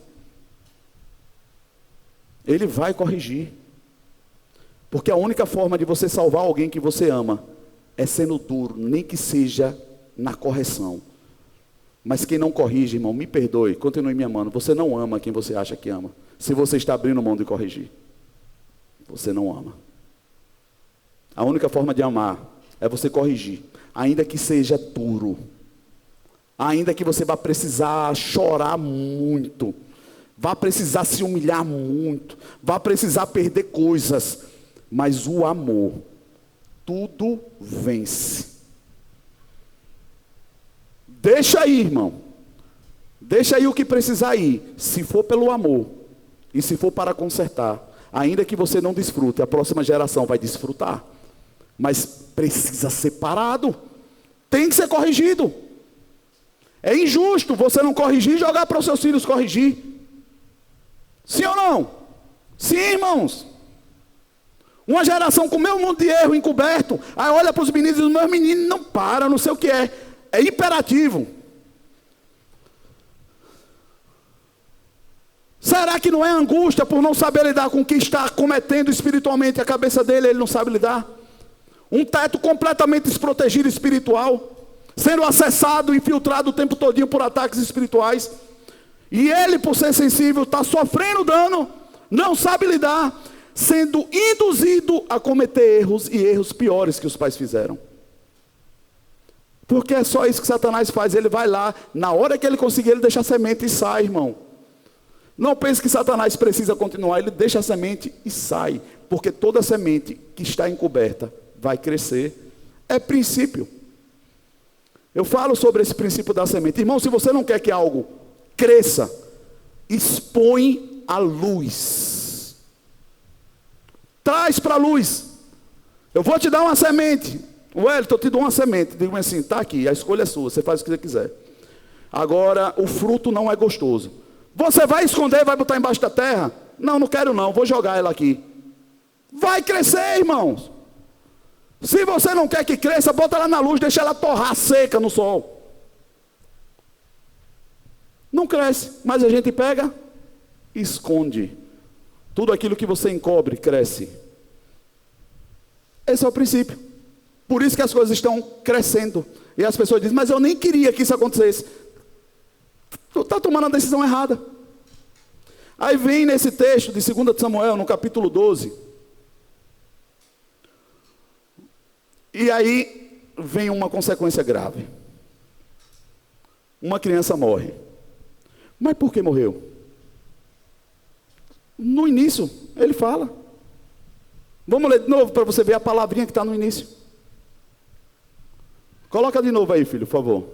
Ele vai corrigir. Porque a única forma de você salvar alguém que você ama é sendo duro, nem que seja na correção. Mas quem não corrige, irmão, me perdoe, continue me amando. Você não ama quem você acha que ama. Se você está abrindo mão de corrigir, você não ama. A única forma de amar é você corrigir, ainda que seja duro, ainda que você vá precisar chorar muito, vá precisar se humilhar muito, vá precisar perder coisas, mas o amor tudo vence. Deixa aí, irmão, deixa aí o que precisar ir, se for pelo amor e se for para consertar, ainda que você não desfrute, a próxima geração vai desfrutar, mas precisa ser parado, tem que ser corrigido. É injusto você não corrigir e jogar para os seus filhos corrigir. Sim ou não? Sim, irmãos. Uma geração com o meu mundo de erro encoberto. Aí olha para os meninos e diz, meus meninos não param, não sei o que é. É imperativo. Será que não é angústia por não saber lidar com o que está cometendo espiritualmente a cabeça dele, ele não sabe lidar? Um teto completamente desprotegido espiritual, sendo acessado, infiltrado o tempo todinho por ataques espirituais. E ele, por ser sensível, está sofrendo dano, não sabe lidar, sendo induzido a cometer erros e erros piores que os pais fizeram. Porque é só isso que Satanás faz, ele vai lá, na hora que ele conseguir, ele deixa a semente e sai, irmão. Não pense que Satanás precisa continuar, ele deixa a semente e sai, porque toda semente que está encoberta vai crescer. É princípio. Eu falo sobre esse princípio da semente. Irmão, se você não quer que algo cresça, expõe a luz. Traz para a luz. Eu vou te dar uma semente. Wellington, eu te dou uma semente. Digo assim, está aqui, a escolha é sua, você faz o que você quiser. Agora, o fruto não é gostoso. Você vai esconder, vai botar embaixo da terra? Não, não quero não, vou jogar ela aqui. Vai crescer, irmãos. Se você não quer que cresça, bota ela na luz, deixa ela torrar seca no sol. Não cresce, mas a gente pega e esconde. Tudo aquilo que você encobre, cresce. Esse é o princípio. Por isso que as coisas estão crescendo. E as pessoas dizem, mas eu nem queria que isso acontecesse. Tu está tomando a decisão errada. Aí vem nesse texto de 2 Samuel, no capítulo 12. E aí vem uma consequência grave. Uma criança morre. Mas por que morreu? No início, ele fala. Vamos ler de novo para você ver a palavrinha que está no início. Coloca de novo aí, filho, por favor.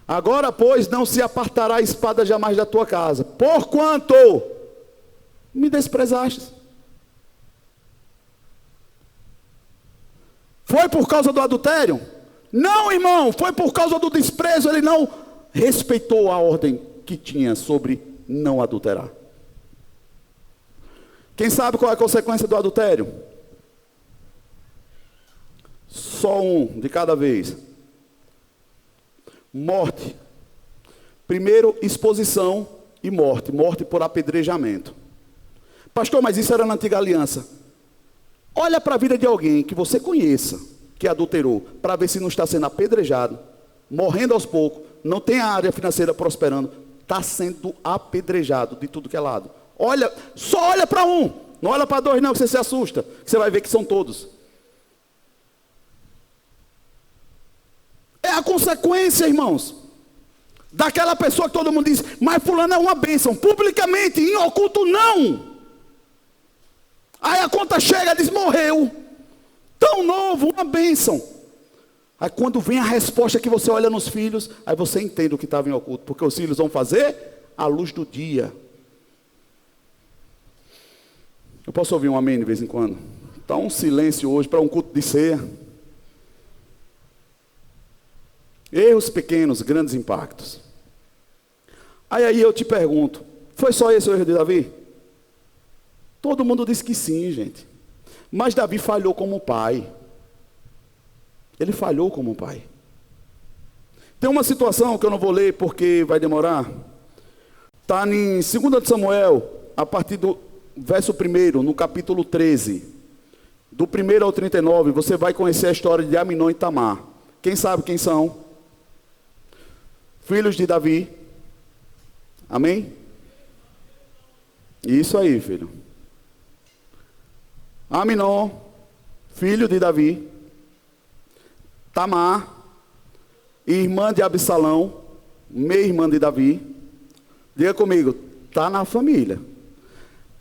Agora, pois, não se apartará a espada jamais da tua casa, porquanto me desprezaste. Foi por causa do adultério? Não, irmão, foi por causa do desprezo. Ele não respeitou a ordem que tinha sobre não adulterar. Quem sabe qual é a consequência do adultério? Só um de cada vez. Morte. Primeiro, exposição e morte. Morte por apedrejamento. Pastor, mas isso era na antiga aliança. Olha para a vida de alguém que você conheça, que adulterou, para ver se não está sendo apedrejado, morrendo aos poucos, não tem a área financeira prosperando, está sendo apedrejado de tudo que é lado. Olha, só olha para um, não olha para dois não, que você se assusta, que você vai ver que são todos. É a consequência, irmãos, daquela pessoa que todo mundo diz, mas fulano é uma bênção, publicamente, em oculto não. Aí a conta chega e diz, morreu, tão novo, uma bênção. Aí quando vem a resposta que você olha nos filhos, aí você entende o que estava em oculto, porque os filhos vão fazer a luz do dia. Eu posso ouvir um amém de vez em quando? Está um silêncio hoje para um culto de ceia. Erros pequenos, grandes impactos. Aí eu te pergunto, foi só esse o erro de Davi? Todo mundo diz que sim, gente. Mas Davi falhou como pai. Ele falhou como pai. Tem uma situação que eu não vou ler porque vai demorar. Está em 2 Samuel, a partir do verso 1, no capítulo 13. Do 1 ao 39, você vai conhecer a história de Aminon e Tamar. Quem sabe quem são? Filhos de Davi. Amém? Isso aí, filho. Aminon, filho de Davi. Tamar, irmã de Absalão, meia-irmã de Davi. Diga comigo, está na família.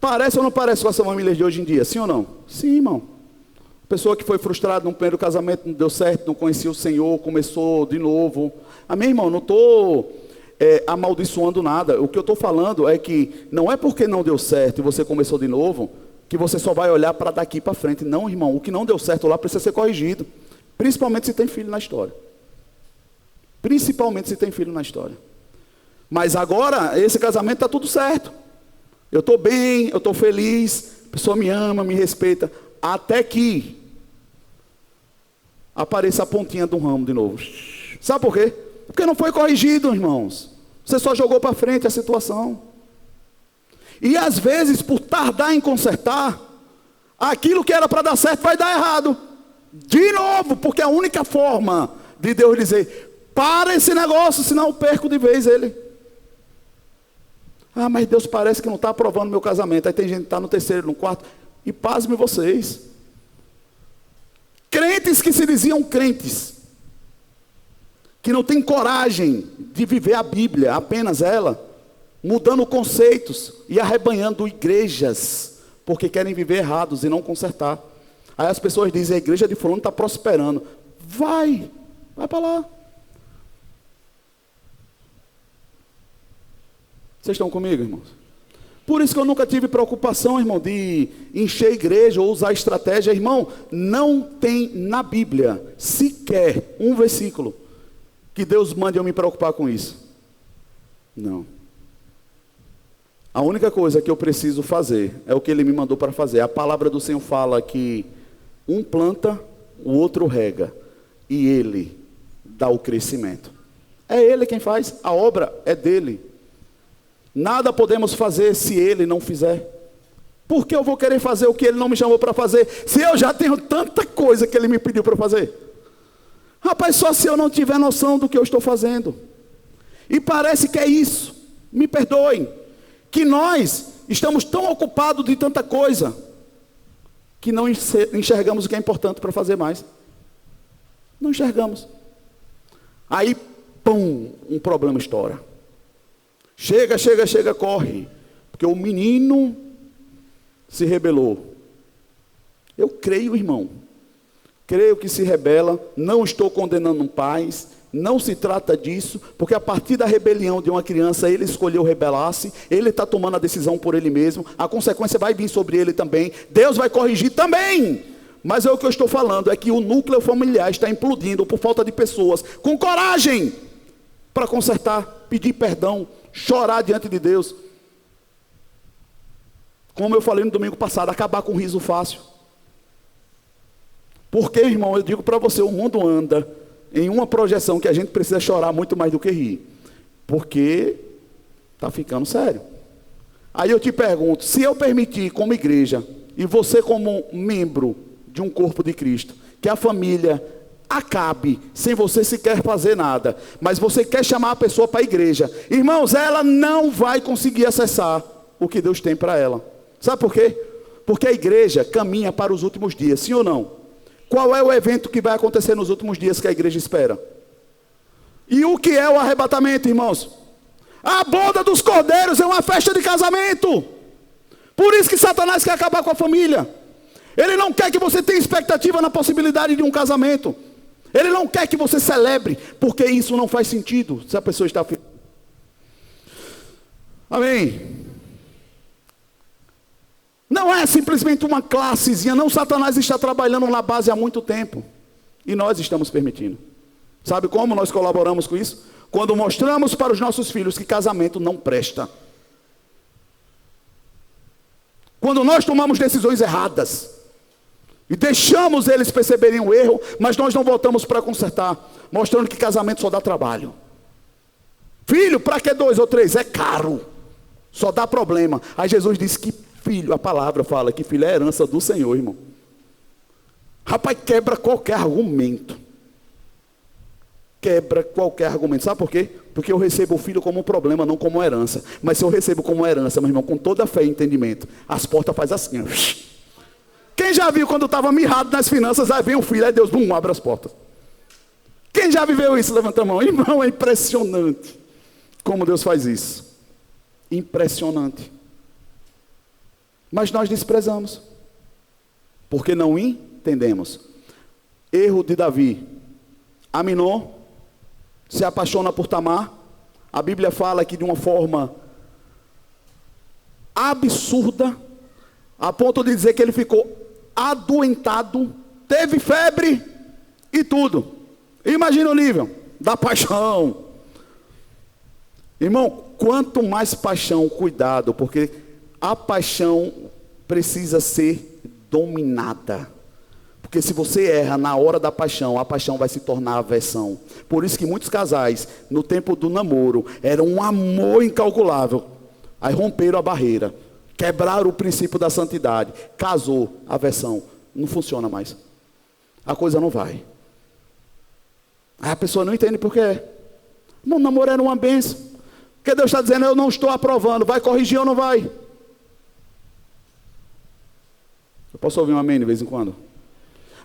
Parece ou não parece com as famílias de hoje em dia? Sim ou não? Sim, irmão. Pessoa que foi frustrada no primeiro casamento, não deu certo, não conhecia o Senhor, começou de novo. Amém, irmão? Não estou amaldiçoando nada. O que eu estou falando é que não é porque não deu certo e você começou de novo, que você só vai olhar para daqui para frente. Não, irmão, o que não deu certo lá precisa ser corrigido. Principalmente se tem filho na história. Principalmente se tem filho na história. Mas agora, esse casamento está tudo certo. Eu estou bem, eu estou feliz, a pessoa me ama, me respeita. Até que apareça a pontinha do ramo de novo. Sabe por quê? Porque não foi corrigido, irmãos. Você só jogou para frente a situação. E às vezes, por tardar em consertar, aquilo que era para dar certo vai dar errado. De novo, porque a única forma de Deus dizer, para esse negócio, senão eu perco de vez ele. Ah, mas Deus parece que não está aprovando meu casamento. Aí tem gente que está no terceiro, no quarto. E pasme vocês. Crentes que se diziam crentes, que não têm coragem de viver a Bíblia, apenas ela, mudando conceitos e arrebanhando igrejas, porque querem viver errados e não consertar. Aí as pessoas dizem, a igreja de fulano está prosperando. Vai para lá. Vocês estão comigo, irmãos? Por isso que eu nunca tive preocupação, irmão, de encher a igreja ou usar estratégia. Irmão, não tem na Bíblia sequer um versículo que Deus mande eu me preocupar com isso. Não. A única coisa que eu preciso fazer é o que Ele me mandou para fazer. A palavra do Senhor fala que um planta, o outro rega, e Ele dá o crescimento. É Ele quem faz, a obra é dEle. Nada podemos fazer se Ele não fizer. Por que eu vou querer fazer o que Ele não me chamou para fazer, se eu já tenho tanta coisa que Ele me pediu para fazer? Rapaz, só se eu não tiver noção do que eu estou fazendo. E parece que é isso, me perdoem, que nós estamos tão ocupados de tanta coisa, que não enxergamos o que é importante para fazer mais. Não enxergamos. Aí, pum, um problema estoura. Chega, corre. Porque o menino se rebelou. Eu creio, irmão. Creio que se rebela. Não estou condenando pais. Não se trata disso. Porque a partir da rebelião de uma criança, ele escolheu rebelar-se. Ele está tomando a decisão por ele mesmo. A consequência vai vir sobre ele também. Deus vai corrigir também. Mas o que eu estou falando é que o núcleo familiar está implodindo por falta de pessoas com coragem para consertar, pedir perdão, chorar diante de Deus. Como eu falei no domingo passado, acabar com o riso fácil. Porque, irmão, eu digo para você, o mundo anda em uma projeção que a gente precisa chorar muito mais do que rir. Porque está ficando sério. Aí eu te pergunto, se eu permitir como igreja, e você como membro de um corpo de Cristo, que a família acabe sem você sequer fazer nada, mas você quer chamar a pessoa para a igreja, irmãos, ela não vai conseguir acessar o que Deus tem para ela. Sabe por quê? Porque a igreja caminha para os últimos dias, sim ou não? Qual é o evento que vai acontecer nos últimos dias que a igreja espera? E o que é o arrebatamento, irmãos? A boda dos cordeiros é uma festa de casamento. Por isso que Satanás quer acabar com a família. Ele não quer que você tenha expectativa na possibilidade de um casamento. Ele não quer que você celebre, porque isso não faz sentido se a pessoa está... Amém? Não é simplesmente uma classezinha, não. Satanás está trabalhando na base há muito tempo. E nós estamos permitindo. Sabe como nós colaboramos com isso? Quando mostramos para os nossos filhos que casamento não presta. Quando nós tomamos decisões erradas. E deixamos eles perceberem o erro, mas nós não voltamos para consertar, mostrando que casamento só dá trabalho. Filho, para que 2 ou 3? É caro, só dá problema. Aí Jesus disse que filho, a palavra fala que filho é herança do Senhor, irmão. Rapaz, quebra qualquer argumento. Quebra qualquer argumento. Sabe por quê? Porque eu recebo o filho como um problema, não como uma herança. Mas se eu recebo como uma herança, meu irmão, com toda a fé e entendimento, as portas faz assim, ó. Quem já viu quando estava mirrado nas finanças, aí vem o filho, aí Deus, abre as portas. Quem já viveu isso? Levanta a mão. Irmão, é impressionante como Deus faz isso. Impressionante. Mas nós desprezamos. Porque não entendemos. Erro de Davi. Aminon se apaixona por Tamar. A Bíblia fala que de uma forma absurda, a ponto de dizer que ele ficou adoentado, teve febre e tudo. Imagina o nível da paixão. Irmão, quanto mais paixão, cuidado, porque a paixão precisa ser dominada. Porque se você erra na hora da paixão, a paixão vai se tornar aversão. Por isso que muitos casais, no tempo do namoro, era um amor incalculável. Aí romperam a barreira, quebraram o princípio da santidade, casou, aversão, não funciona mais. A coisa não vai. Aí a pessoa não entende por quê. Não, namoro era uma bênção. Porque Deus está dizendo, eu não estou aprovando, vai corrigir ou não vai? Eu posso ouvir um amém de vez em quando?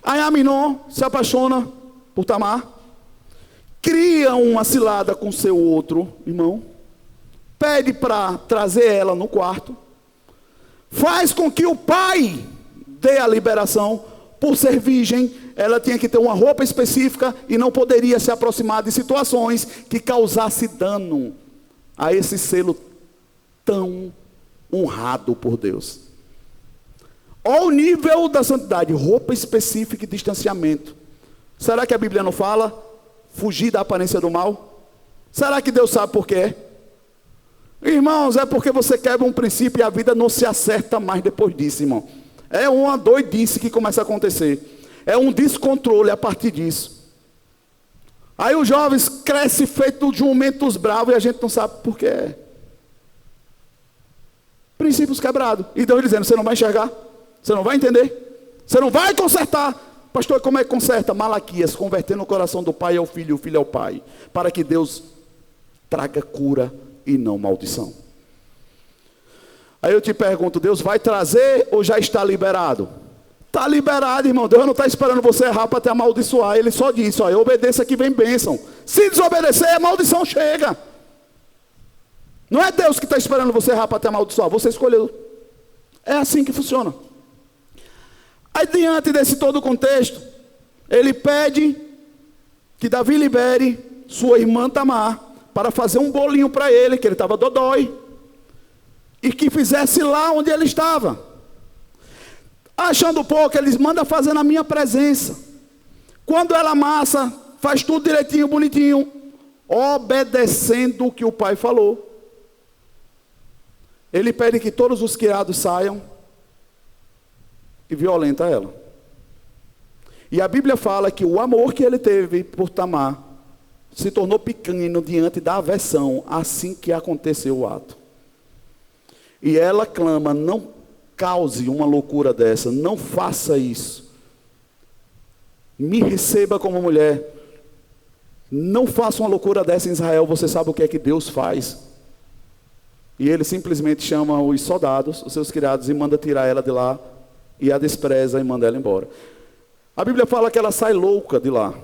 Aí Aminon se apaixona por Tamar, cria uma cilada com seu outro irmão, pede para trazer ela no quarto, faz com que o pai dê a liberação. Por ser virgem, ela tinha que ter uma roupa específica e não poderia se aproximar de situações que causasse dano a esse selo tão honrado por Deus. Olha o nível da santidade, roupa específica e distanciamento. Será que a Bíblia não fala? Fugir da aparência do mal? Será que Deus sabe por quê? Irmãos, é porque você quebra um princípio e a vida não se acerta mais depois disso, irmão. É uma doidice que começa a acontecer. É um descontrole a partir disso. Aí os jovens crescem feitos jumentos bravos e a gente não sabe por quê. Princípios quebrados. E Deus dizendo, você não vai enxergar? Você não vai entender? Você não vai consertar? Pastor, como é que conserta? Malaquias, convertendo o coração do pai ao filho e o filho ao pai. Para que Deus traga cura e não maldição. Aí eu te pergunto, Deus vai trazer ou já está liberado? Está liberado, irmão. Deus não está esperando você errar para te amaldiçoar. Ele só disse, ó, obedeça que vem bênção. Se desobedecer, a maldição chega. Não é Deus que está esperando você errar para te amaldiçoar. Você escolheu. É assim que funciona. Aí diante desse todo o contexto, ele pede que Davi libere sua irmã Tamar para fazer um bolinho para ele, que ele estava dodói. E que fizesse lá onde ele estava. Achando pouco, eles mandam fazer na minha presença. Quando ela amassa, faz tudo direitinho, bonitinho, obedecendo o que o pai falou. Ele pede que todos os criados saiam e violenta ela. E a Bíblia fala que o amor que ele teve por Tamar se tornou pequeno diante da aversão assim que aconteceu o ato. E ela clama, não cause uma loucura dessa, não faça isso. Me receba como mulher. Não faça uma loucura dessa em Israel, você sabe o que é que Deus faz. E ele simplesmente chama os soldados, os seus criados, e manda tirar ela de lá, e a despreza e manda ela embora. A Bíblia fala que ela sai louca de lá,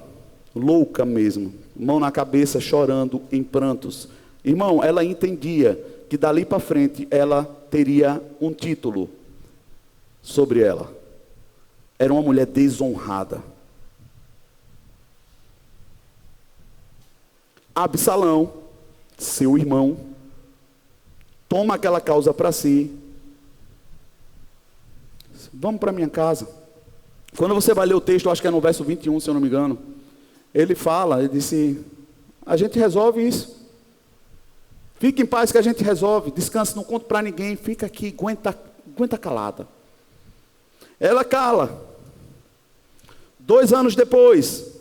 louca mesmo, mão na cabeça, chorando, em prantos. Irmão, ela entendia que dali para frente ela teria um título sobre ela. Era uma mulher desonrada. Absalão, seu irmão, toma aquela causa para si. Vamos para minha casa. Quando você vai ler o texto, eu acho que é no verso 21, se eu não me engano, ele fala, ele disse, a gente resolve isso. Fique em paz que a gente resolve. Descanse, não conta para ninguém. Fica aqui, aguenta calada. Ela cala. 2 anos depois,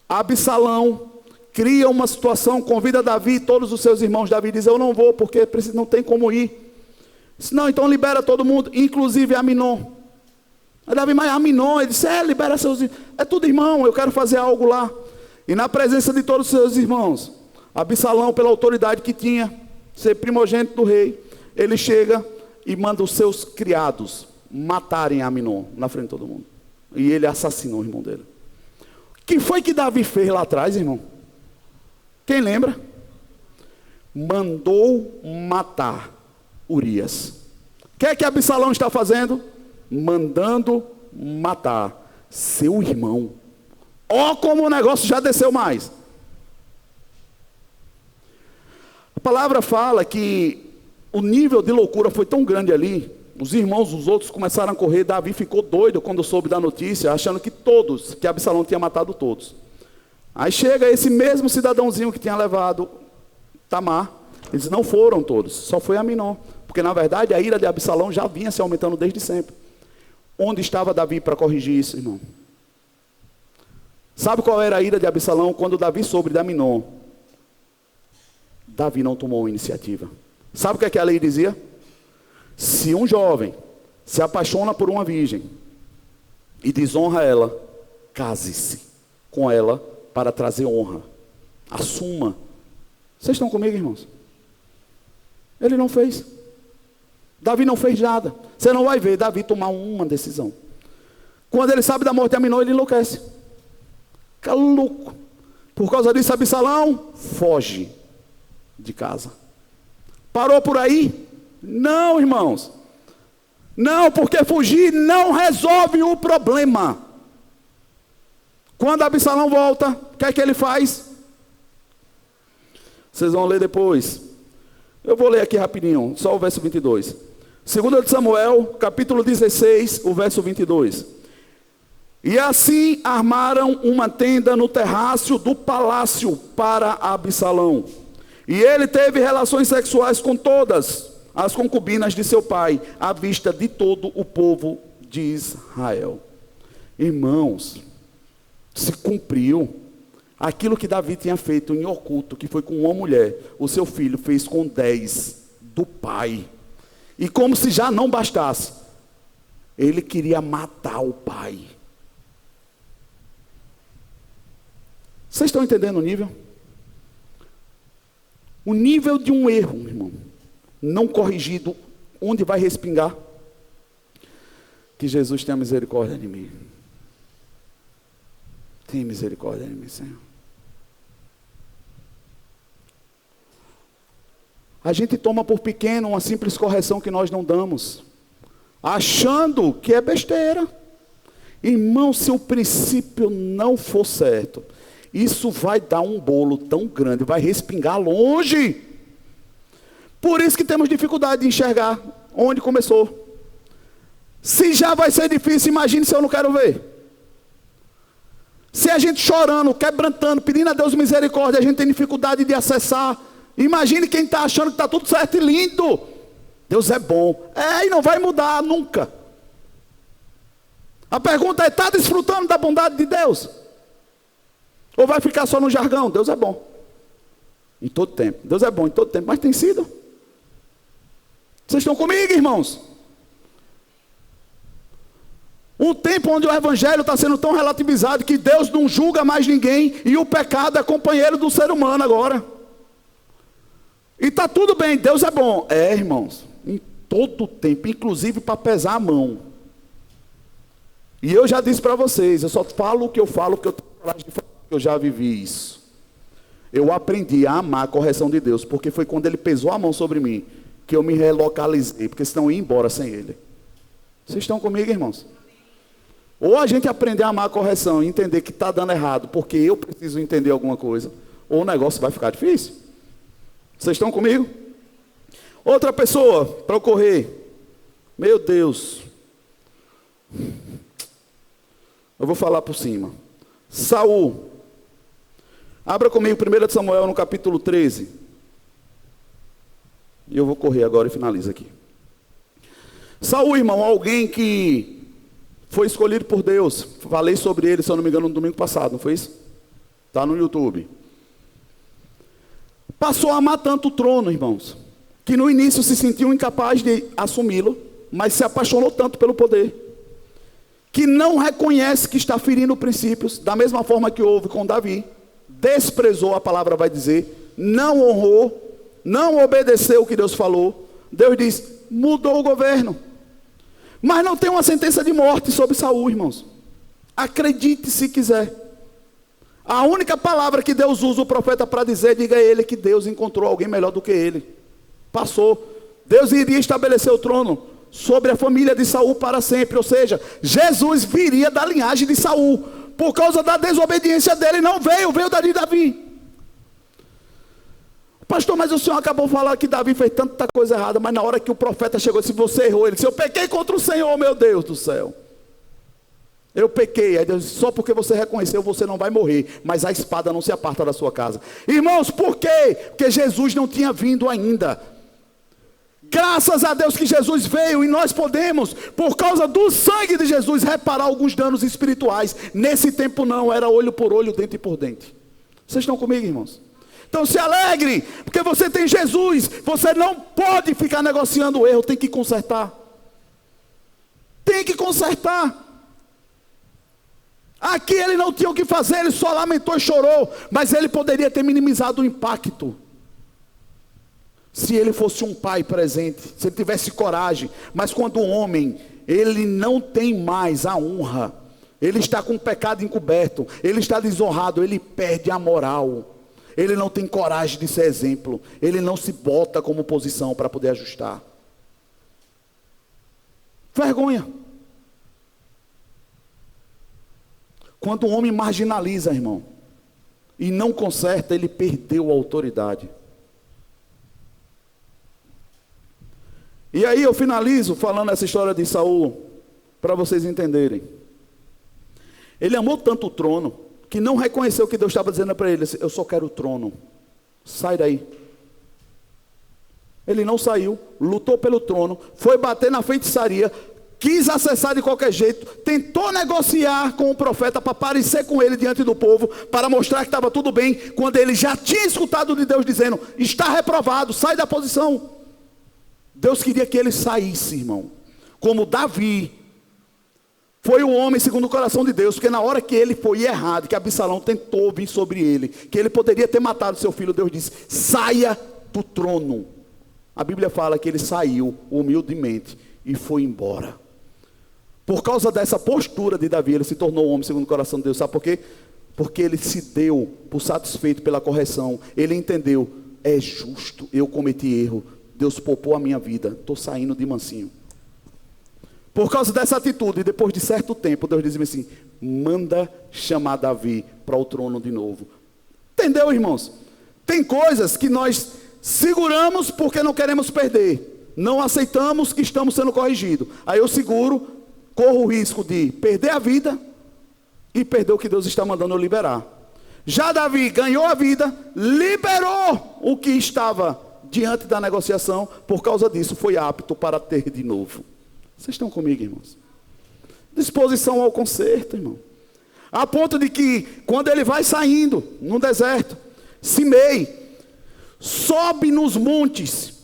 Absalão cria uma situação, convida Davi e todos os seus irmãos. Davi diz, eu não vou porque não tem como ir. Disse, não, então libera todo mundo, inclusive Aminon. Aí Davi, mas Aminon, ele disse, libera seus irmãos. É tudo irmão, eu quero fazer algo lá. E na presença de todos os seus irmãos, Absalão, pela autoridade que tinha, ser primogênito do rei, ele chega e manda os seus criados matarem Aminon na frente de todo mundo. E ele assassinou o irmão dele. O que foi que Davi fez lá atrás, irmão? Quem lembra? Mandou matar Urias. O que é que Absalão está fazendo? Mandando matar seu irmão. Ó, como o negócio já desceu mais. A palavra fala que o nível de loucura foi tão grande ali, Os irmãos, os outros começaram a correr. Davi ficou doido quando soube da notícia, achando que Absalão tinha matado todos. Aí chega esse mesmo cidadãozinho que tinha levado Tamar. Eles não foram todos, só foi Aminon. Porque na verdade a ira de Absalão já vinha se aumentando desde sempre. Onde estava Davi para corrigir isso, irmão? Sabe qual era a ira de Absalão? Quando Davi soube de Aminon, Davi não tomou iniciativa. Sabe o que a lei dizia? Se um jovem se apaixona por uma virgem e desonra ela, case-se com ela para trazer honra. Assuma. Vocês estão comigo, irmãos? Ele não fez. Davi não fez nada. Você não vai ver Davi tomar uma decisão. Quando ele sabe da morte de Aminon, ele enlouquece. Fica louco. Por causa disso, Absalão foge de casa. Parou por aí? Não, irmãos. Não, porque fugir não resolve o problema. Quando Absalão volta, o que é que ele faz? Vocês vão ler depois. Eu vou ler aqui rapidinho, só o verso 22. 2 de Samuel, capítulo 16, o verso 22. E assim armaram uma tenda no terraço do palácio para Absalão. E ele teve relações sexuais com todas as concubinas de seu pai, à vista de todo o povo de Israel. Irmãos, se cumpriu aquilo que Davi tinha feito em oculto, que foi com uma mulher. O seu filho fez com 10 do pai. E como se já não bastasse, ele queria matar o pai. Vocês estão entendendo o nível? O nível de um erro, irmão, não corrigido, onde vai respingar? Que Jesus tenha misericórdia de mim. Tenha misericórdia de mim, Senhor. A gente toma por pequeno uma simples correção que nós não damos, achando que é besteira. Irmão, se o princípio não for certo, isso vai dar um bolo tão grande, vai respingar longe. Por isso que temos dificuldade de enxergar onde começou. Se já vai ser difícil, imagine se eu não quero ver. Se a gente chorando, quebrantando, pedindo a Deus misericórdia, a gente tem dificuldade de acessar. Imagine quem está achando que está tudo certo e lindo. Deus é bom. E não vai mudar nunca. A pergunta é, está desfrutando da bondade de Deus? Ou vai ficar só no jargão? Deus é bom. Em todo tempo. Deus é bom em todo tempo. Mas tem sido. Vocês estão comigo, irmãos? Um tempo onde o evangelho está sendo tão relativizado que Deus não julga mais ninguém e o pecado é companheiro do ser humano agora. E está tudo bem, Deus é bom. Irmãos, em todo tempo, inclusive para pesar a mão. E eu já disse para vocês, eu só falo o que eu falo, porque eu tenho coragem de falar, que eu já vivi isso. Eu aprendi a amar a correção de Deus, porque foi quando Ele pesou a mão sobre mim, que eu me relocalizei, porque senão eu ia embora sem Ele. Vocês estão comigo, irmãos? Ou a gente aprender a amar a correção e entender que está dando errado, porque eu preciso entender alguma coisa, ou o negócio vai ficar difícil. Vocês estão comigo? Outra pessoa para ocorrer. Meu Deus. Eu vou falar por cima. Saul. Abra comigo 1 de Samuel no capítulo 13. E eu vou correr agora e finalizo aqui. Saul, irmão, alguém que foi escolhido por Deus. Falei sobre ele, se eu não me engano, no domingo passado, não foi isso? Está no YouTube. Passou a amar tanto o trono, irmãos, que no início se sentiu incapaz de assumi-lo, mas se apaixonou tanto pelo poder, que não reconhece que está ferindo princípios, da mesma forma que houve com Davi, desprezou, a palavra vai dizer, não honrou, não obedeceu o que Deus falou. Deus diz, mudou o governo, mas não tem uma sentença de morte sobre Saul, irmãos. Acredite se quiser. A única palavra que Deus usa o profeta para dizer, diga a ele que Deus encontrou alguém melhor do que ele. Passou. Deus iria estabelecer o trono sobre a família de Saul para sempre. Ou seja, Jesus viria da linhagem de Saul. Por causa da desobediência dele, não veio da de Davi. Pastor, mas o senhor acabou de falar que Davi fez tanta coisa errada, mas na hora que o profeta chegou, se você errou, ele disse, eu pequei contra o Senhor, meu Deus do céu. Eu pequei. Aí Deus disse, só porque você reconheceu, você não vai morrer, mas a espada não se aparta da sua casa. Irmãos, por quê? Porque Jesus não tinha vindo ainda. Graças a Deus que Jesus veio, e nós podemos, por causa do sangue de Jesus, reparar alguns danos espirituais. Nesse tempo não, era olho por olho, dente por dente. Vocês estão comigo, irmãos? Então se alegre, porque você tem Jesus. Você não pode ficar negociando o erro, tem que consertar. Tem que consertar. Aqui ele não tinha o que fazer, ele só lamentou e chorou. Mas ele poderia ter minimizado o impacto. Se ele fosse um pai presente, se ele tivesse coragem. Mas quando o homem, ele não tem mais a honra, ele está com o pecado encoberto, ele está desonrado, ele perde a moral. Ele não tem coragem de ser exemplo. Ele não se bota como posição para poder ajustar. Vergonha. Quando o homem marginaliza, irmão, e não conserta, ele perdeu a autoridade. E aí eu finalizo falando essa história de Saul, para vocês entenderem. Ele amou tanto o trono, que não reconheceu o que Deus estava dizendo para ele. Eu só quero o trono, sai daí. Ele não saiu, lutou pelo trono, foi bater na feitiçaria, quis acessar de qualquer jeito, tentou negociar com o profeta para parecer com ele diante do povo, para mostrar que estava tudo bem, quando ele já tinha escutado de Deus dizendo, está reprovado, sai da posição. Deus queria que ele saísse, irmão. Como Davi foi o homem segundo o coração de Deus, porque na hora que ele foi errado, que Absalão tentou vir sobre ele, que ele poderia ter matado seu filho, Deus disse, saia do trono. A Bíblia fala que ele saiu humildemente e foi embora. Por causa dessa postura de Davi, ele se tornou homem segundo o coração de Deus. Sabe por quê? Porque ele se deu por satisfeito pela correção. Ele entendeu, é justo, eu cometi erro, Deus poupou a minha vida, estou saindo de mansinho. Por causa dessa atitude, depois de certo tempo, Deus diz assim, manda chamar Davi para o trono de novo. Entendeu, irmãos? Tem coisas que nós seguramos porque não queremos perder. Não aceitamos que estamos sendo corrigidos. Aí eu seguro, corro o risco de perder a vida e perder o que Deus está mandando eu liberar. Já Davi ganhou a vida, liberou o que estava diante da negociação, por causa disso foi apto para ter de novo. Vocês estão comigo, irmãos? Disposição ao conserto, irmão. A ponto de que, quando ele vai saindo no deserto, Simei sobe nos montes,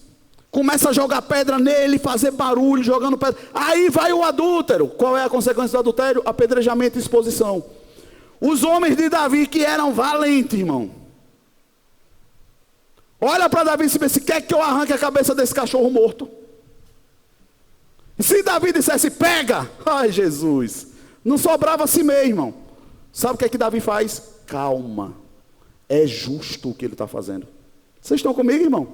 começa a jogar pedra nele, fazer barulho, jogando pedra. Aí vai o adúltero. Qual é a consequência do adultério? Apedrejamento e exposição. Os homens de Davi que eram valentes, irmão. Olha para Davi e se quer que eu arranque a cabeça desse cachorro morto? Se Davi dissesse, pega, ai Jesus, não sobrava Simei, irmão. Sabe o que é que Davi faz? Calma, é justo o que ele está fazendo. Vocês estão comigo, irmão?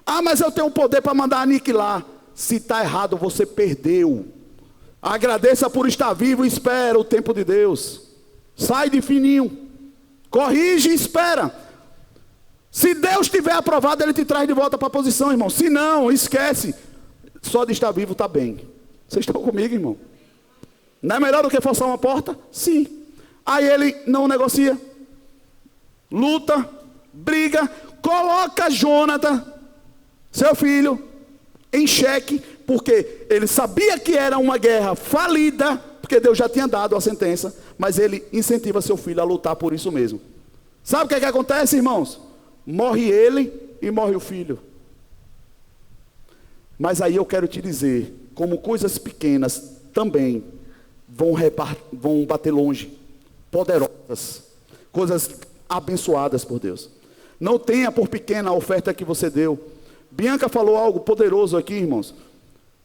Ah, mas eu tenho o poder para mandar aniquilar. Se está errado, você perdeu. Agradeça por estar vivo e espera o tempo de Deus. Sai de fininho, corrige e espera. Se Deus tiver aprovado, Ele te traz de volta para a posição, irmão. Se não, esquece. Só de estar vivo está bem. Vocês estão comigo, irmão? Não é melhor do que forçar uma porta? Sim. Aí ele não negocia, luta, briga, coloca Jonathan, seu filho, em xeque, porque ele sabia que era uma guerra falida, porque Deus já tinha dado a sentença, mas ele incentiva seu filho a lutar por isso mesmo. Sabe o que é que acontece, irmãos? Morre ele e morre o filho. Mas aí eu quero te dizer, como coisas pequenas também vão bater longe, poderosas, coisas abençoadas por Deus. Não tenha por pequena a oferta que você deu. Bianca falou algo poderoso aqui, irmãos,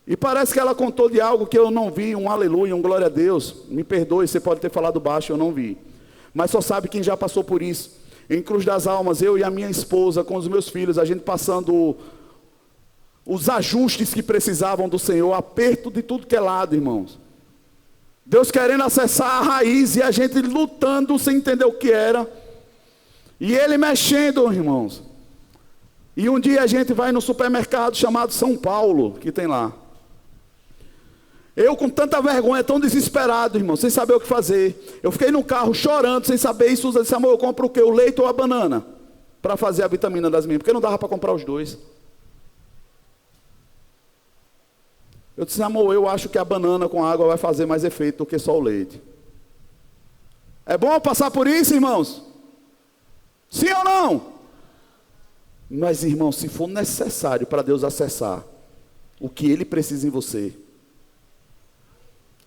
e parece que ela contou de algo que eu não vi, um aleluia, um glória a Deus. Me perdoe, você pode ter falado baixo, eu não vi, mas só sabe quem já passou por isso. Em Cruz das Almas, eu e a minha esposa, com os meus filhos, a gente passando os ajustes que precisavam do Senhor, aperto de tudo que é lado, irmãos. Deus querendo acessar a raiz e a gente lutando sem entender o que era. E Ele mexendo, irmãos. E um dia a gente vai no supermercado chamado São Paulo, que tem lá. Eu com tanta vergonha, tão desesperado, irmão, sem saber o que fazer. Eu fiquei no carro chorando, sem saber. E Suza disse: amor, eu compro o quê? O leite ou a banana? Para fazer a vitamina das minhas, porque não dava para comprar os dois. Eu disse: amor, eu acho que a banana com água vai fazer mais efeito do que só o leite. É bom passar por isso, irmãos? Sim ou não? Mas, irmão, se for necessário para Deus acessar o que Ele precisa em você,